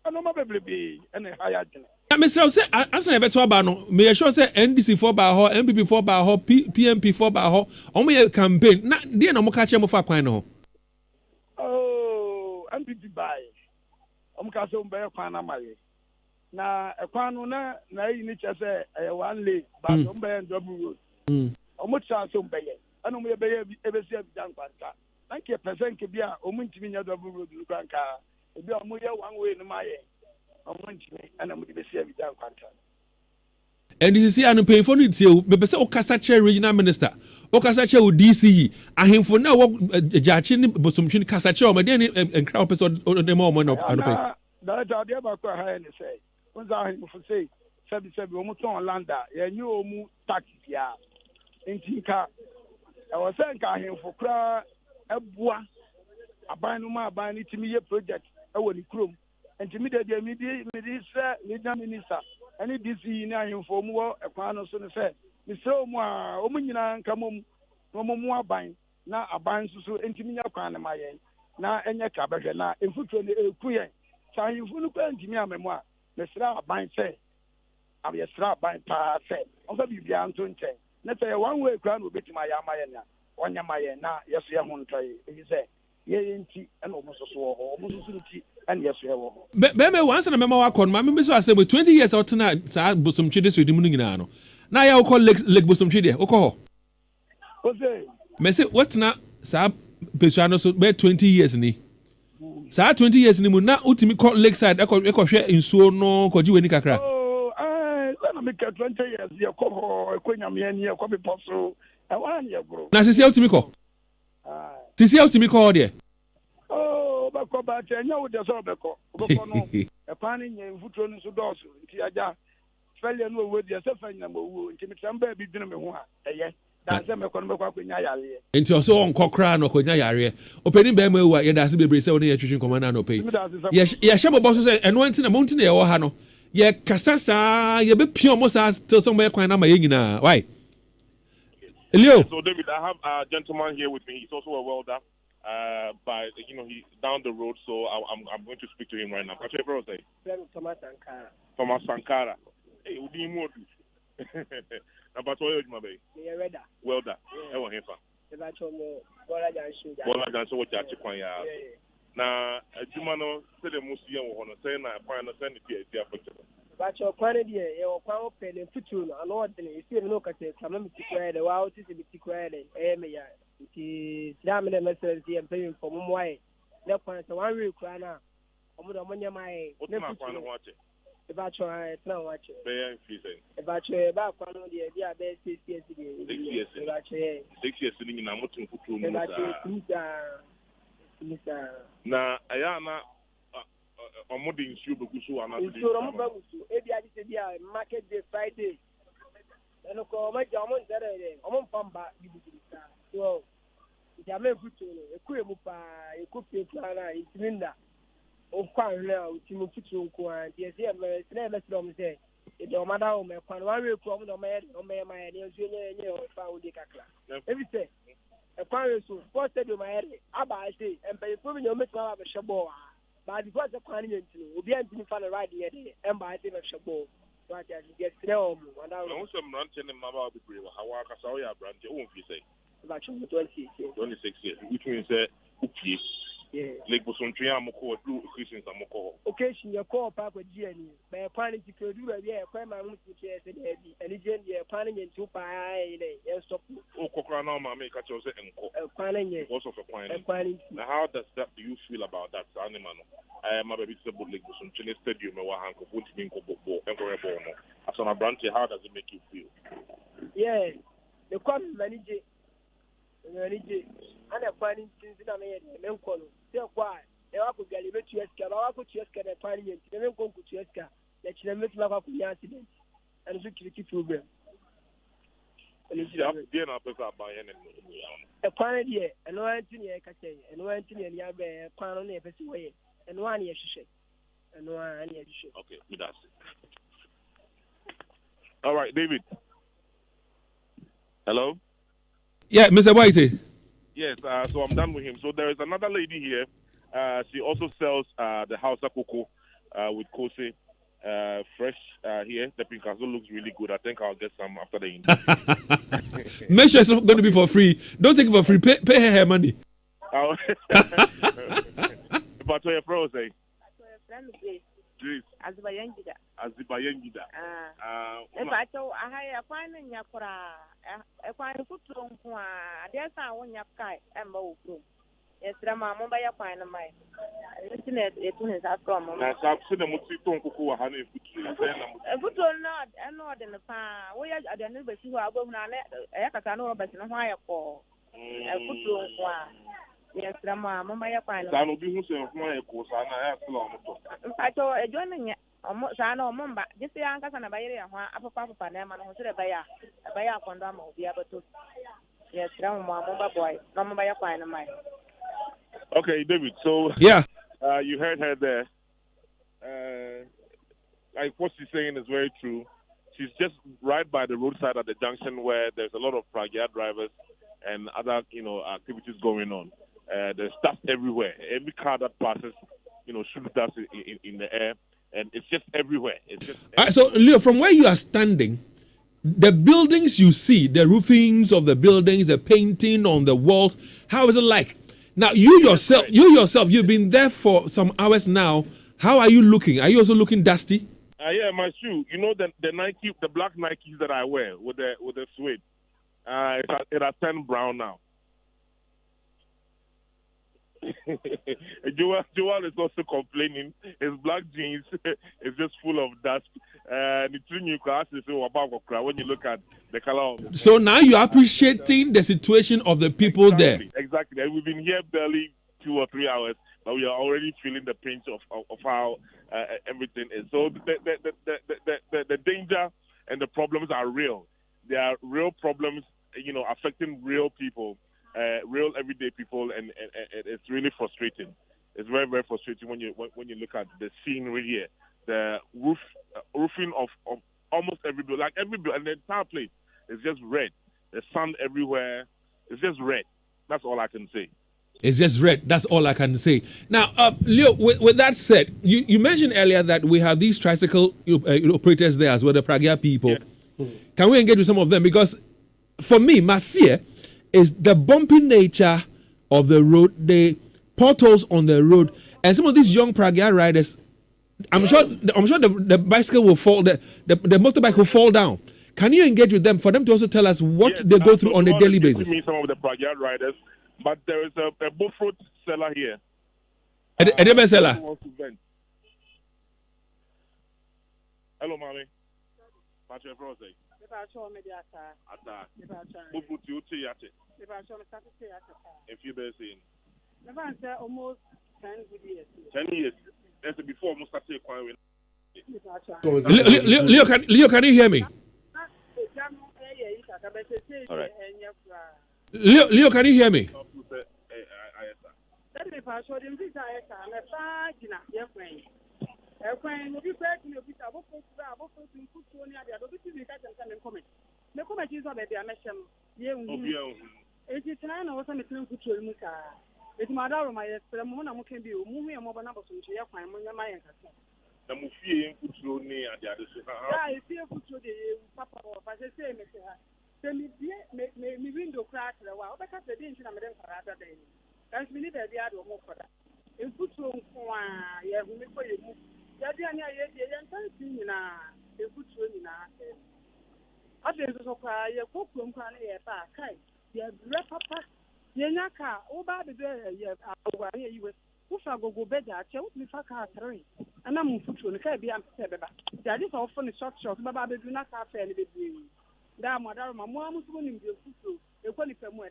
and no baby, and a higher genetic. Mr. Say, as I better about may I sure say NDC 4 by her, MPP 4 by her, PMP 4 by her, only a campaign, not dear no more catch him of a quino. Oh, MPP by Castle Bear Panamari. Now, a quanona, na you need to say a 1 lay, but don't bear and double road. How much are some bay? I don't ever see a young panta. Thank you, present could be a Omuntimia double road, Lucanca. If you are more 1 way in my and I'm going to see every down contract. And this is here and pay for it. But so Casache regional minister, Ocasache DCE, I him for now Jachin Bosomtwe Casache, or Madeni and crowd episode or the moment of that idea about high and say, once I him for say, 77 almost on Landa, a new taxi, yeah, in Tinka. I was saying, him for cry a bois, a binuma by it to me a project, I will chrome. And to me, the immediate minister, and it is in for more a panel soon said, Mr. Moa, Omina, come on, no more buying, now a buying so intimate kind of my end, now and your cabbage, now in foot on the queer. So you will look at me, memoir, Mr. Buying say, I'm your strap buying pa said, also be beyond 20. Let's say a 1 way crown will be to my Yamayana, 1 Yamaya, now, yes, you won't try, he said. And almost and yes, we have. Beme once and a memo on my members are saying with 20 years out tonight, Bosomtwe with the Munino. Now I'll call Lake Bosomtwe, Oko. Jose. Me say what na sa pesuano so be 20 years ni. Sa 20 years ni mu na utimi call Lakeside e ko hwe nsuo no ko jiwe ni kakra. Oh, na me ka 20 years ye ko nyame ani e ko be poso. E wan ye bro. Na sisi utimi ko. Sisi utimi ko de. Oh, ba ko ba che nya wo de so be ko. Bo ko no. E pa ni nye mfutro ni so doso. Nti aja. Fele no wo de se fa nya mo wo. Nti me tamba bi dinu me ho a. Eye. Danse me ko no be kwa kwanya yale. Nti oso onkokra no kwanya yare. Openi be ma ewa ye dase bebre se woni ye twetwe komanda no pay. Ye hye bobo so se eno anti na monti na ye wo ha no. Ye kasasa ye be pio mo sa till somewhere kwan na ma ye nyina. Why? Elio. So David, I have a gentleman here with me. He's also a welder. But he's down the road, so I'm going to speak to him right now. What's your bro say? Thomas Sankara. Thomas Sankara. Hey, what do you want? About what you my baby? Welder. I want him for. Bola Janso what you kwan ya. Na adwuma no se de musie wo hono say na kwan no send it here for you. But your kwan dey e wo kwan open en futu no ano odene e se no kase kama mi tikwa de wa o ti se mi tikwa de me ya. Nti dam na message dey employing for mo why. Na kwan se one week kwan na omo do mo nyama e. Na kwan no wache. About your now watch it. About your back one of the idea best 6 years. 6 years. 6 years in a mountain for 2 months. Na ayana omodin shoe bukusu ana. So I'm about to market day Friday. And ko ma jamon zere omon pamba bibusa. So jame futu e ku emu pa e ku pe plana itiminda. O kwan na utimu futu nko an de se me se na se say e do mada o me kwan wa we ku o do me ma e nso nye o fa o de kakra ebi se e kwan we so for stadium ma ere aba say empe fu mi no me twa ba shebo ba di for se kwan nye ntino obi antini fa na ride ye de emba ate be shebo so ati ati get se o mu wanda o so mrante ne maba be brewa hawa ka sa o ya brante o mfi say ba chu 26 years which means upie Lake Bosomtwe amoko do Christians amoko. Occasion your call back with Jenny. By planning to do a year, quite my room to chase and Jenny planning in 2 pie stop. Oh, Cocrana, make a chose and planning also for planning. Now, how do you feel about that animal? I am a bit about Lake Bosomtwe Stadium, or Hank of Wood Binko and Correbono. As on a branch, how does it make you feel? Yeah, the common manager. And a planning since I made a so why? They are going to get you a scab. I could just get a planning and then go to Eska. Let you make love of the accident and security program. And it's a plan here, and no Anthony, and no Anthony, and Yabe, plan on a way, and 1 year shit, and 1 year shit. Okay, that's it. All right, David. Hello? Yeah, Mr. Whitey. Yes, so I'm done with him. So there is another lady here. She also sells the house of cocoa with Kose fresh here. The pink castle looks really good. I think I'll get some after the interview. Make sure it's not going to be for free. Don't take it for free. Pay her money. But your pro say. Azibayengida. If I told I find in Yakura, if I put on there's I want your kai and bow. Yes, Rama, Mumbai, find a mine. Listen, it is a from. I've seen them with Tonko, honey, put on not and not in the farm. We are at the neighbors who are going on I know about in a wire for a put on one. Yes, Rama, Mumbai, find a will be who say my course, and I have to. I told a joining almost I know Mumba, just the uncles and a bayer, upper papa, and I'm on the Baya condom will be able to. Yes, Rama, Mumba boy, Mumbai, find a mine. Okay, David. So yeah, you heard her there. Like what she's saying is very true. She's just right by the roadside at the junction where there's a lot of Pragia drivers and other, activities going on. There's stuff everywhere. Every car that passes, shoots dust in the air, and it's just everywhere. It's just. So, Leo, from where you are standing, the buildings you see, the roofings of the buildings, the painting on the walls, how is it like? Now, you yourself, you've been there for some hours now. How are you looking? Are you also looking dusty? Yeah, my shoe. The Nike, the black Nikes that I wear with the suede. It has turned brown now. Joel is also complaining. His black jeans is just full of dust. When you look at the color of So now you're appreciating the situation of the people there. Exactly. And we've been here barely 2 or 3 hours, but we are already feeling the pinch of how everything is. So the danger and the problems are real. There are real problems, affecting real people. Real everyday people, and it's really frustrating. It's very, very frustrating when you look at the scenery here. The roofing of almost every building, like every building, and the entire place is just red. The sun everywhere. It's just red. That's all I can say. It's just red. That's all I can say. Now, Leo, with that said, you mentioned earlier that we have these tricycle operators there as well, the Pragya people. Yeah. Can we engage with some of them? Because for me, my fear is the bumpy nature of the road, the potholes on the road, and some of these young Pragya riders. I'm sure the bicycle will fall, the motorbike will fall down. Can you engage with them for them to also tell us what they go through on a daily basis? Some of the Pragya riders, but there is a bull-fruit seller here. A debe seller. Hello, mommy. If you bear saying almost 10 years. 10 years. That's before almost started acquiring. Leo, can you hear me? All right. Leo, can you hear me? It's my daughter, my Mona can be moving a mobile number to your fine when you're my cousin. The movie put you near the other side. I feel put you the papa, but I say, Mr. Send me window crack a while because they didn't have them for other day. That's me neither the other more for that. In put you yeah, we for you. Yadiana, you put you in I think so cry, your cook room can air back. You have papa. Yenaka, Oba the you who shall go better, Chelsea, Faka 3. And I'm put you in the Caribbean. That is often a short shot, but I do not have any baby. That madam, my mom was winning the food, a quality from where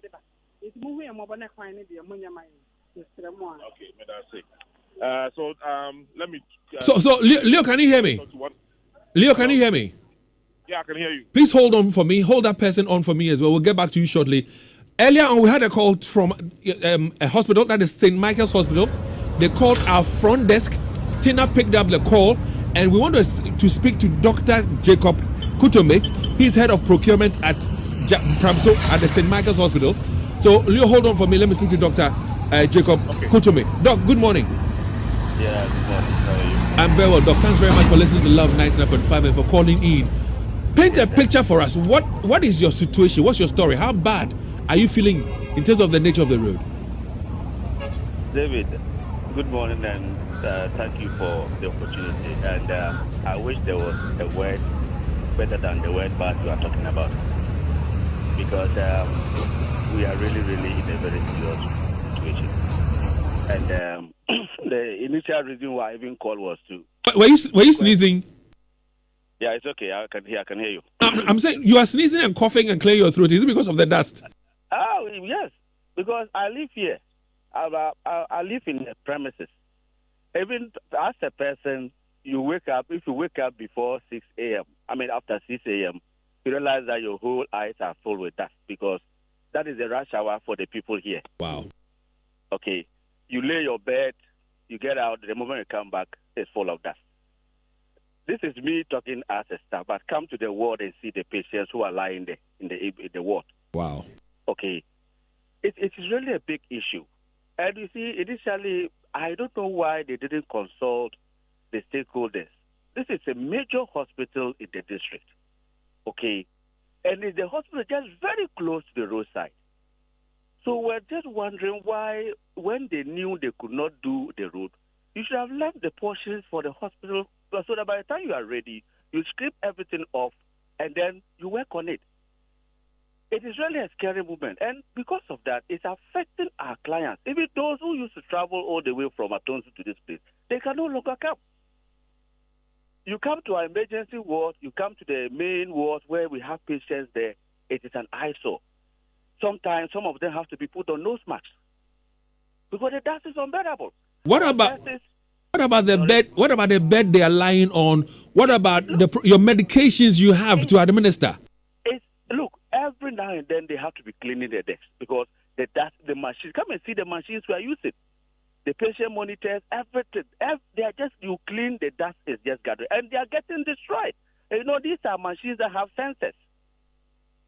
it's moving a mobile fine the ammonia mine. Okay, that's it. So, let me. So, Leo, can you hear me? Leo, can you hear me? Yeah, I can hear you. Please hold on for me. Hold that person on for me as well. We'll get back to you shortly. Earlier on, we had a call from a hospital, that is St. Michael's Hospital. They called our front desk. Tina picked up the call, and we want to speak to Dr. Jacob Kutome. He's head of procurement at Pramso at the St. Michael's Hospital. So, Leo, hold on for me. Let me speak to Dr. Jacob Kutome. Doc, good morning. Yeah, good morning. How are you? I'm very well, Doc. Thanks very much for listening to Love 99.5 and for calling in. Paint a picture for us. What is your situation? What's your story? How bad are you feeling in terms of the nature of the road? David, good morning and thank you for the opportunity. And I wish there was a word better than the word bad you are talking about. Because we are really, really in a very serious situation. And the initial reason why I even called was to... Were you sneezing? Yeah, it's okay. I can hear you. I'm saying you are sneezing and coughing and clearing your throat. Is it because of the dust? Oh, yes. Because I live here. I live in the premises. Even as a person, you wake up, if you wake up before 6 a.m., after 6 a.m., you realize that your whole eyes are full with dust because that is the rush hour for the people here. Wow. Okay. You lay your bed, you get out, the moment you come back, it's full of dust. This is me talking as a staff, but come to the ward and see the patients who are lying there in the ward. Wow. Okay. It is really a big issue. And you see, initially, I don't know why they didn't consult the stakeholders. This is a major hospital in the district. Okay. And the hospital just very close to the roadside. So we're just wondering why, when they knew they could not do the road, you should have left the portions for the hospital so that by the time you are ready, you strip everything off and then you work on it. it is really a scary movement. And because of that, it's affecting our clients. Even those who used to travel all the way from Atonsu to this place, they can no longer come. You come to our emergency ward, you come to the main ward where we have patients there, it is an eyesore. Sometimes some of them have to be put on nose masks because the dust is unbearable. What about the bed? What about the bed they are lying on? What about your medications you have to administer? Look, every now and then they have to be cleaning their desks because the dust, the machines. Come and see the machines we are using. The patient monitors, everything. They are just, you clean, the dust is just gathering. And they are getting destroyed. And you know, these are machines that have sensors.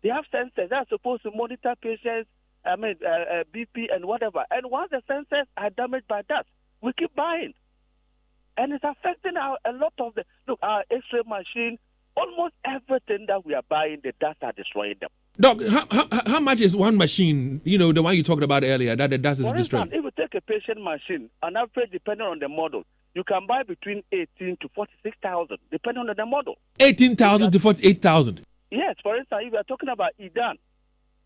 They have sensors that are supposed to monitor patients, BP and whatever. And once the sensors are damaged by dust, we keep buying. And it's affecting a lot of our X-ray machine, almost everything that we are buying, the dust are destroying them. Doc, how much is one machine, you know, the one you talked about earlier, that the dust is destroying? If you take a patient machine, on average, depending on the model, you can buy between 18 to 46,000, depending on the model. 18,000 to 48,000? Yes, for instance, if you are talking about Idan,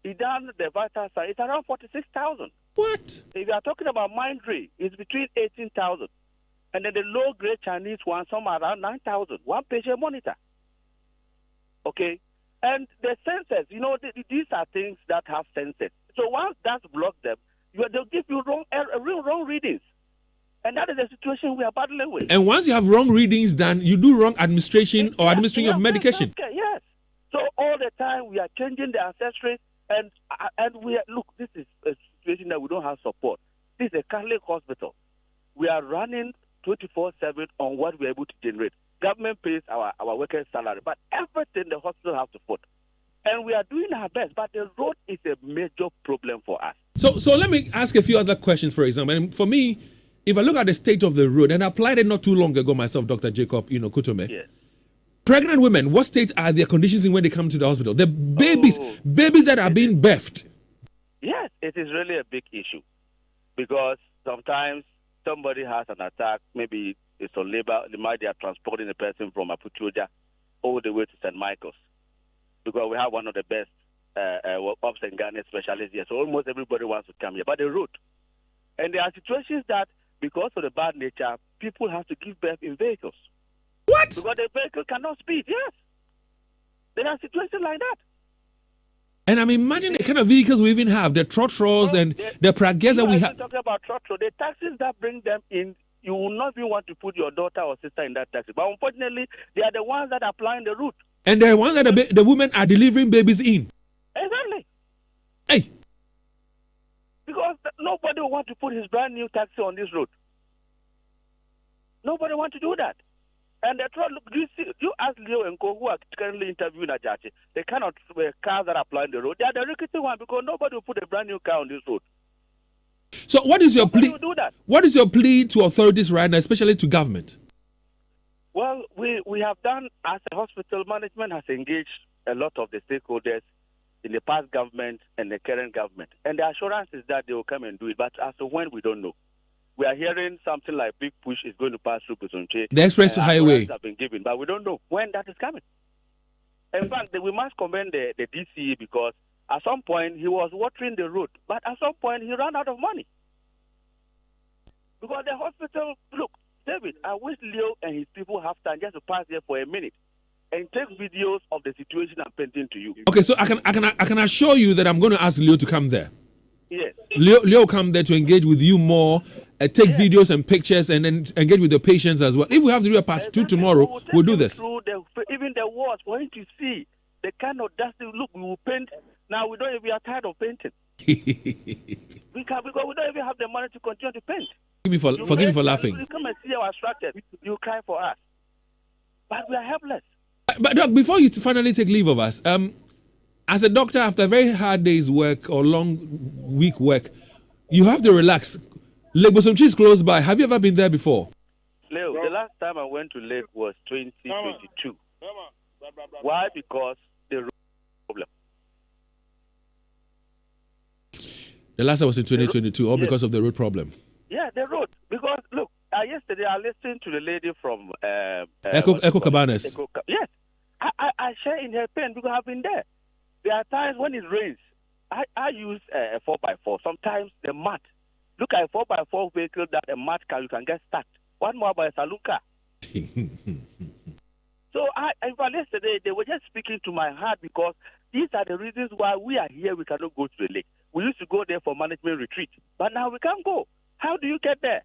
the vital sign, it's around 46,000. What? If you are talking about Mindray, it's between 18,000. And then the low-grade Chinese one, some are around 9,000, one patient monitor. Okay? And the sensors, you know, these are things that have sensors. So once that blocks them, they'll give you wrong readings. And that is the situation we are battling with. And once you have wrong readings done, you do wrong administration or administering of medication. Okay, yes. So all the time we are changing the ancestry, and we are, look, this is a situation that we don't have support. This is a Catholic hospital. We are running 24/7 on what we're able to generate. Government pays our workers' salary, but everything the hospital has to put. And we are doing our best, but the road is a major problem for us. So let me ask a few other questions, for example. And for me, if I look at the state of the road, and I applied it not too long ago myself, Dr. Jacob, Kutome. Yes. Pregnant women, what state are their conditions in when they come to the hospital? The babies that are being birthed. Yes, it is really a big issue because sometimes somebody has an attack, maybe it's on labor, they are transporting a person from Aputuja all the way to St. Michael's because we have one of the best ops and Ghana specialists here. So almost everybody wants to come here. But the route. And there are situations that because of the bad nature, people have to give birth in vehicles. What? Because the vehicle cannot speed, yes. There are situations like that. And I'm imagining the kind of vehicles we even have, the trotros and the pragas that we have. Talking about trotro, the taxis that bring them in, you will not even want to put your daughter or sister in that taxi. But unfortunately, they are the ones that are applying the route. And they're the ones that the women are delivering babies in. Exactly. Hey. Because nobody will want to put his brand new taxi on this road. Nobody want to do that. And look, you ask Leo and Co, who are currently interviewing Ajachi, the kind of cars that are applying the road, they are the rickety one because nobody will put a brand new car on this road. So what is your plea? Will do that. What is your plea to authorities right now, especially to government? Well, we have done, as a hospital, management has engaged a lot of the stakeholders in the past government and the current government. And the assurance is that they will come and do it. But as to when, we don't know. We are hearing something like big push is going to pass through Bosomtwe. The express highway have been given, but we don't know when that is coming. In fact, we must commend the DCE because at some point he was watering the road, but at some point he ran out of money. Because the hospital, look, David, I wish Leo and his people have time just to pass there for a minute and take videos of the situation I'm painting to you. Okay, so I can assure you that I'm going to ask Leo to come there. Yes. Leo come there to engage with you more, take videos and pictures, and then engage with the patients as well. If we have to do a part 2 tomorrow, we'll do this. Even the walls for him to see the kind of dusty look we will paint. Now we are tired of painting. Because we don't even have the money to continue to paint. Forgive me for laughing. You come and see our structure, you cry for us. But we are helpless. But Doc, before you finally take leave of us, as a doctor, after a very hard day's work or long week work, you have to relax. Lake Bosomtwe is close by. Have you ever been there before? Leo, the last time I went to Lake was 2022. Why? Because the road problem. The last time was in 2022, all because of the road problem. Yeah, the road. Because, look, yesterday I listened to the lady from Echo Cabanas. Yes. I share in her pain because I've been there. There are times when it rains. I use a 4x4. Sometimes the mud. Look at a 4x4 vehicle that a mud car, you can get stuck. One more by a saloon car. So yesterday, they were just speaking to my heart because these are the reasons why we are here. We cannot go to the lake. We used to go there for management retreat, but now we can't go. How do you get there?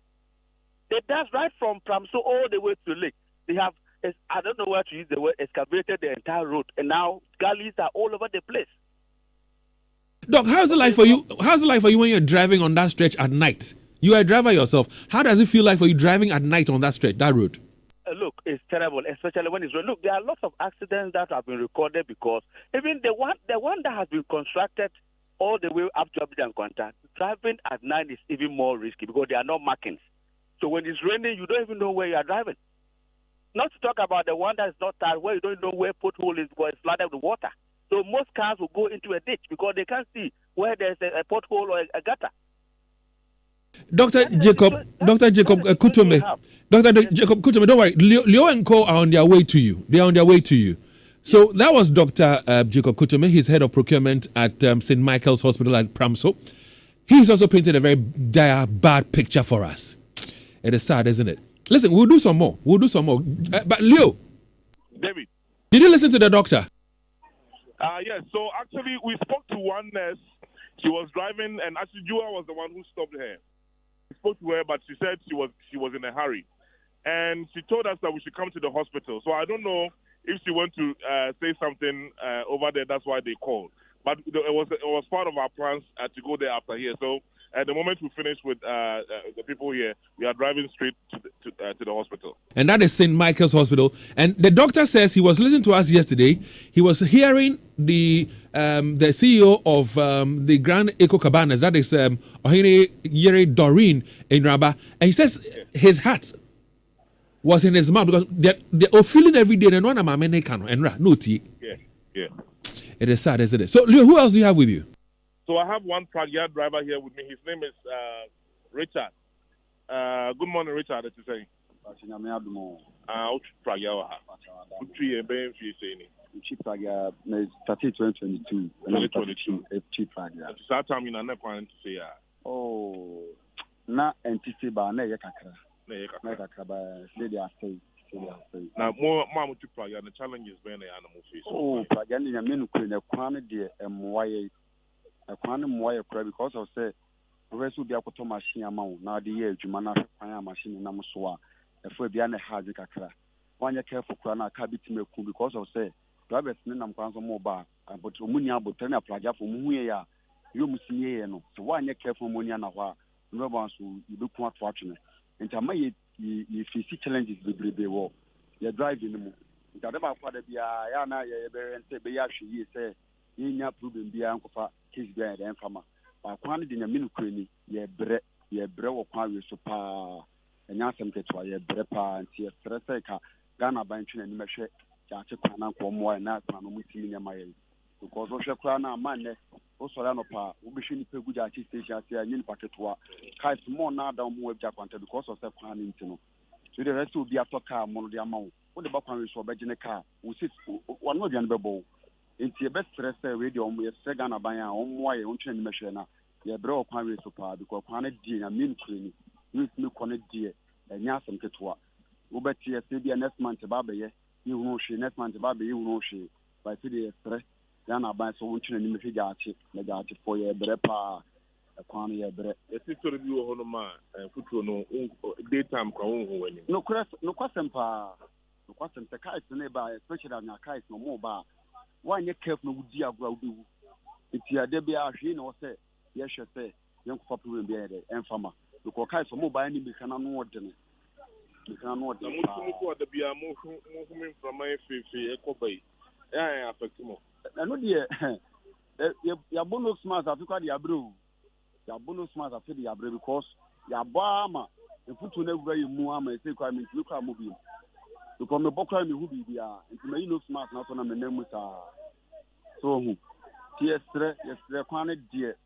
They dust right from Pramso all the way to the lake. They have, I don't know where to use the word, excavated the entire road, and now gullies are all over the place. Doc, how's it like for you? How's it like for you when you're driving on that stretch at night? You are a driver yourself. How does it feel like for you driving at night on that stretch, that road? Look, it's terrible, especially when it's rain. Look, there are lots of accidents that have been recorded because even the one that has been constructed all the way up to Abidjan Kwanta, driving at night is even more risky because there are no markings. So when it's raining, you don't even know where you are driving. Not to talk about the one that is not tied, where you don't know where pothole is because it's flooded with water. So most cars will go into a ditch because they can't see where there's a pothole or a gutter. Dr. Jacob Kutome, don't worry. Leo and Co are on their way to you. They are on their way to you. So that was Dr. Jacob Kutome. He's head of procurement at St. Michael's Hospital at Pramso. He's also painted a very dire, bad picture for us. It is sad, isn't it? Listen, we'll do some more. But Leo, David, did you listen to the doctor? Yes. So actually, we spoke to one nurse. She was driving, and actually, Jua was the one who stopped her. We spoke to her, but she said she was in a hurry, and she told us that we should come to the hospital. So I don't know if she went to say something over there. That's why they called. But it was part of our plans to go there after here. So at the moment we finish with the people here, we are driving straight to the hospital. And that is St. Michael's Hospital. And the doctor says he was listening to us yesterday. He was hearing the CEO of the Grand Eco Cabanas, that is Ohene Yere Doreen in Rabba, and he says his heart was in his mouth because they're feeling every day. Yeah. It is sad, isn't it? So, Leo, who else do you have with you? So I have one Pragya driver here with me. His name is Richard. Good morning, Richard. That's saying. Cheap Pragya, started 2022. 2022. Cheap Pragya. At that time, you're not planning to say, oh, not anticipate, na yakakra. Na yakakra, but say they are safe. Now, more Mamma to Pragya, the challenge is being the animal face. Oh, Pragya, in a minute, a quantity and why a quantum wire because of say, the rest will be a photo machine amount. Now the year, Jumana machine in Namuswa, a Fabiana Hazikakra. One year careful crana cabit because of say, drivers in Nampanzo mobile, but Umunia Botana Pragya for Muya, you must see no. So one year careful Muniana, no one who you look not fortunate. And Tamay, if you see challenges, the war, you're driving them. Whatever for the Biana, and say, Bayashi, say, you have proven Bianca, his grand and farmer. But quantity in a minute, ye bre or quari super, and Yasam gets why ye brepa and see a stresseka, Ghana bench and measure, Jacquana, more and not one meeting in my because Oshakana, man, Osolanopa, Ubishini Peguja station, and Yin Paketua, Kite more now down more Jaquanta because of the planning to know. So the rest will be after car, more the amount. What about Paris or Virginia car? Who sits one more than Bebo. It's your best stress radio. We are second by our own way on train machine. You bro Paris super because Panet Dean and Min Queen, you look on it dear, and Yasam Ketua. Ubet TSB next month, Baby, you know she, next month, Baby, you know she. By city stress, Yana by so much in the Migachi, Negachi for your brepa, a quantity of bread. A sister review of Honoma and put no daytime. No question, Pa. No question, the kites neighbor, especially on your kites no more bar. One year careful with Diablo. It's your debut, she knows, yes, she say, young couple will be and farmer. The cockais for mobile, you cannot know what them. You cannot know what them. The beer moving from my echo bay. I affect more. I know, dear, your bonus smarts have got your brew. Your bonus smarts have the abre because your barma, and put to never you move and say, I'm in look at movie. Because the book crime who be there, and to me, no smart, not on a name with so, yes, quantity dear.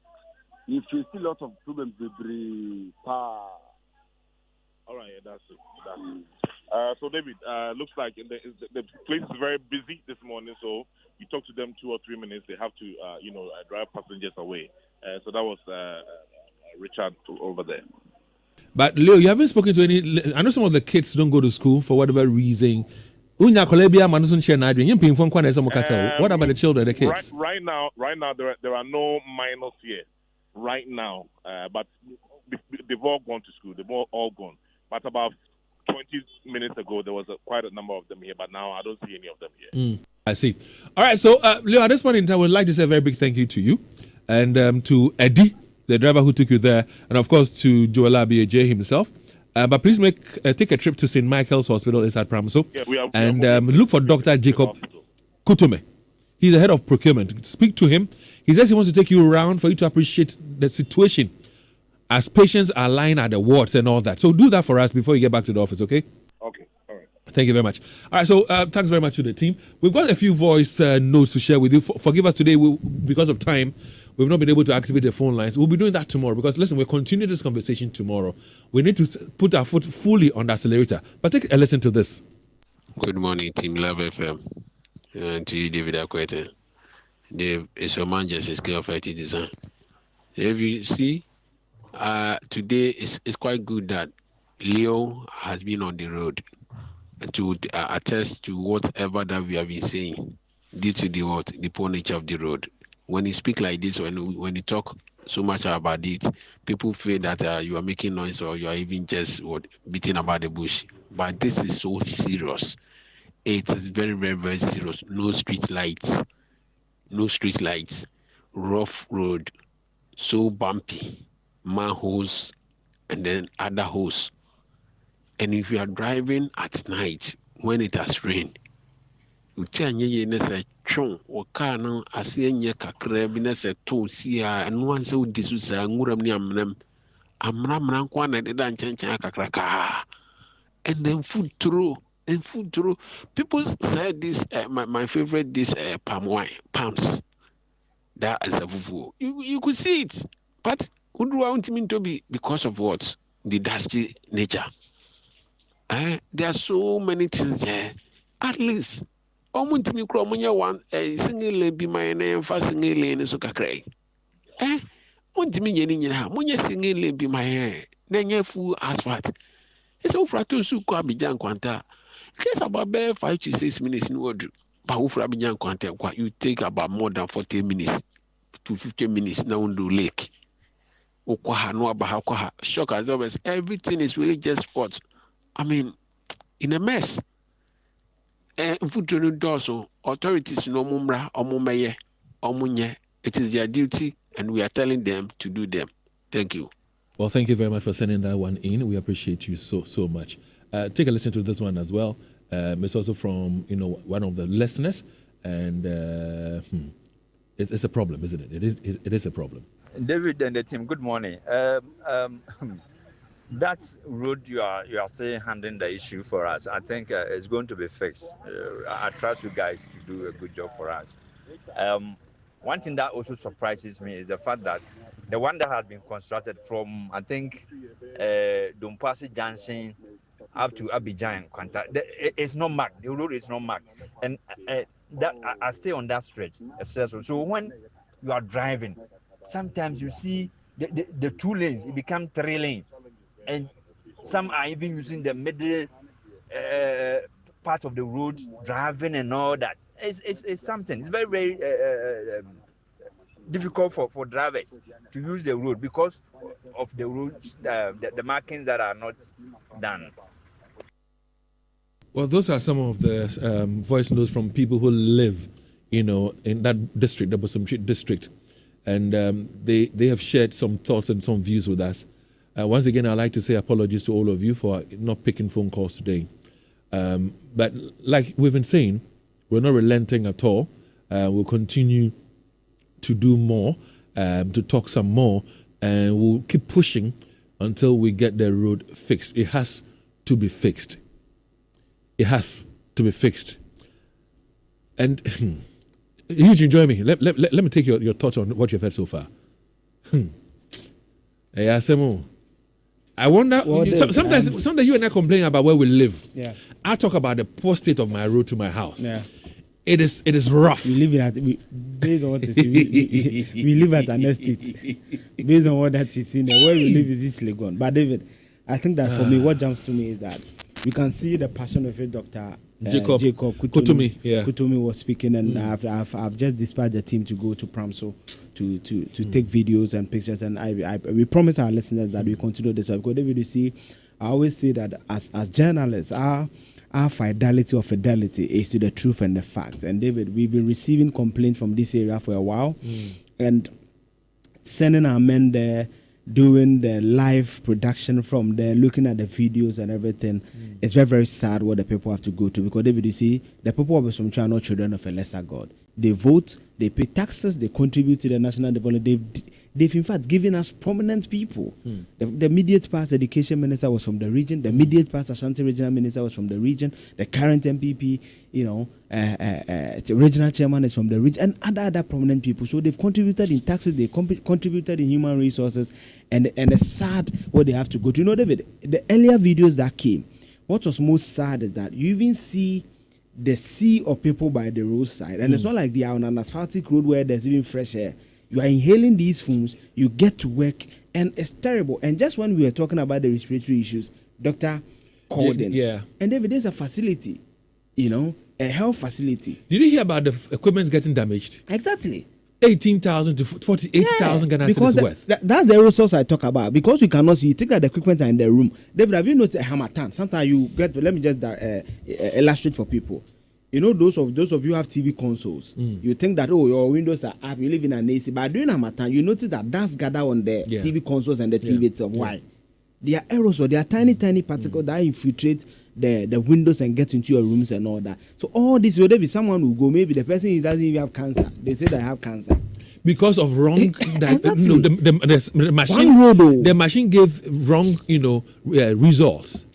If you see lots of problems, debris, all right, that's it. So, David, looks like the place is very busy this morning, so you talk to them 2 or 3 minutes, they have to, drive passengers away. So that was Richard over there. But Leo, you haven't spoken to any. I know some of the kids don't go to school for whatever reason. What about the children, the kids? Right now, there are no minors here. Right now, but they've all gone to school. They've all gone. But about 20 minutes ago, there was quite a number of them here. But now I don't see any of them here. I see. All right. So, Leo, at this point in time, I would like to say a very big thank you to you and to Eddie, the driver who took you there, and of course to Joel Abiej himself. But please take a trip to St. Michael's Hospital inside Pramso and look for Dr. Jacob Kutume. He's the head of procurement. Speak to him. He says he wants to take you around for you to appreciate the situation as patients are lying at the wards and all that. So do that for us before you get back to the office, okay? Okay, all right. Thank you very much. All right, so thanks very much to the team. We've got a few voice notes to share with you. Forgive us today, because of time. We've not been able to activate the phone lines. We'll be doing that tomorrow because, listen, we'll continue this conversation tomorrow. We need to put our foot fully on the accelerator. But take a listen to this. Good morning, Team Love FM. And to you, David Akwete. Dave, it's your man, just a scale of IT design. If you see, today it's quite good that Leo has been on the road to attest to whatever that we have been saying due to the poor nature of the road. When you speak like this, when you talk so much about it, people feel that you are making noise or you are even just beating about the bush. But this is so serious. It is very, very, very serious. No street lights. Rough road. So bumpy. Manholes and then other holes. And if you are driving at night when it has rained, you tell me chon o kana asienye kakra bi na se to si a anu anse odi so sa nguram ni amram kwa na de dan chenchan kakra ka and then food through people said this my favorite this palms that is a fufu you could see it but who do I want me to be because of what the dusty nature there are so many things there at least Omuntimi kro munya one single lane be my name for single lane so kakray. Muntimi nyeni nyina munya single lane be my hair. Nanya full asphalt. It's over to su ko Abidjan kwanta. Case about 5 to 6 minutes in word. But over Abidjan kwanta you take about more than 40 minutes to 50 minutes now on the lake. Okwaha no abaha shock as always. Everything is really just spot. I mean, in a mess. Authorities no mumra omumeye omunye. It is their duty and we are telling them to do them. Thank you. Well, thank you very much for sending that one in. We appreciate you so much. Take a listen to this one as well. It's also from one of the listeners, and it's a problem, isn't it? It is a problem. David and the team, good morning. That road you are still handling the issue for us. I think it's going to be fixed. I trust you guys to do a good job for us. One thing that also surprises me is the fact that the one that has been constructed from, I think, Dompasi Junction up to Abidjan, it's not marked. The road is not marked. And that I stay on that stretch. So when you are driving, sometimes you see the 2 lanes, it becomes 3 lanes. And some are even using the middle part of the road, driving and all that. It's something. It's very, very difficult for drivers to use the road because of the roads, the markings that are not done. Well, those are some of the voice notes from people who live, in that district, the Bosomtwe district. And they have shared some thoughts and some views with us. Once again, I'd like to say apologies to all of you for not picking phone calls today. But like we've been saying, we're not relenting at all. We'll continue to do more, to talk some more, and we'll keep pushing until we get the road fixed. It has to be fixed. It has to be fixed. And you enjoy me. Let me take your thoughts on what you've heard so far. I wonder, sometimes you and I complain about where we live. Yeah. I talk about the poor state of my road to my house. Yeah. it is rough. We live based on what you see. We live at an estate. Based on what that is in there, where we live is this Legon. But David, I think that for me, what jumps to me is that you can see the passion of it, Dr. Jacob Kutumi was speaking, and I've just dispatched the team to go to Pramso to take videos and pictures, and we promise our listeners that we continue this because David, you see, I always say that as journalists, our fidelity or fidelity is to the truth and the facts. And David, we've been receiving complaints from this area for a while, and sending our men there, doing the live production from there, looking at the videos and everything. It's very, very sad what the people have to go to because David, you see, the people of Bosomtwe are not children of a lesser God. They vote, they pay taxes, they contribute to the national development. They've in fact given us prominent people. The immediate past education minister was from the region. The immediate past Ashanti regional minister was from the region. The current MPP, the regional chairman is from the region, and other prominent people. So they've contributed in taxes, they contributed in human resources, and it's sad what they have to go to. You know, David, the earlier videos that came, what was most sad is that you even see the sea of people by the roadside, and it's not like they are on an asphaltic road where there's even fresh air. You are inhaling these fumes, you get to work, and it's terrible. And just when we were talking about the respiratory issues, Doctor called in. Yeah. And David, there's a facility, a health facility. Did you hear about the equipment getting damaged? Exactly. 18,000 to 48,000 Ghana cedis worth. That's the resource I talk about. Because you cannot see, you think that the equipment are in the room. David, have you noticed a Hamatan? Sometimes you get, let me just illustrate for people. You know, those of you who have TV consoles, you think that, your windows are up, you live in an AC. But during Hamatan, you notice that dust gather on the TV consoles and the TV itself. Why? They are aerosols, they are tiny, tiny particles that infiltrate the windows and get into your rooms and all that. So all this, whether if someone will go, maybe the person doesn't even have cancer. They say they have cancer. Because of wrong, the machine. The machine gave wrong, results.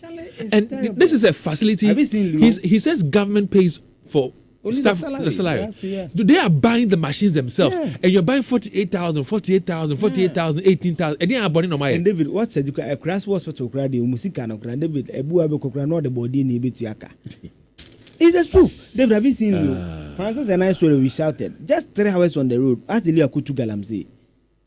And terrible. This is a facility. Have you seen Leo? He says government pays for staff the salary. They are buying the machines themselves, and you're buying 48,000, 18,000, and they are burning on my. And David, what said you can a crash hospital crowd the music and David Ebu Abekokra not the body in Ibitiaka. It's the truth. David, have you seen Leo? Francis and I saw we shouted just 3 hours on the road. Ask the Leo Kutu Galamse.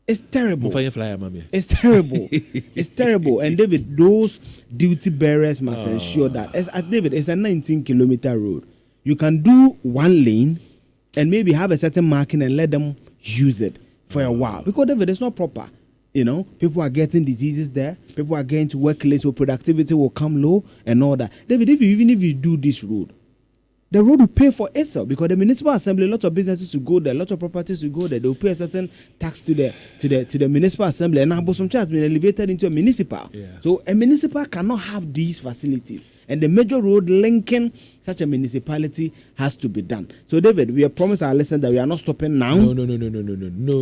It's terrible. It's terrible. It's terrible. And David, those duty bearers must ensure that. David, it's a 19-kilometer road. You can do one lane and maybe have a certain marking and let them use it for a while. Because David, it's not proper. People are getting diseases there. People are getting to work late, so productivity will come low and all that. David, even if you do this road, the road will pay for itself because the municipal assembly, a lot of businesses will go there, a lot of properties will go there. They will pay a certain tax to the municipal assembly. And now Bosomtwe has been elevated into a municipal. So a municipal cannot have these facilities. And the major road linking such a municipality has to be done. So David, we have promised our listeners that we are not stopping now. No.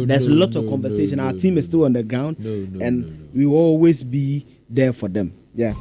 There's a lot of conversation. Our team is still on the ground, and we will always be there for them. Yeah.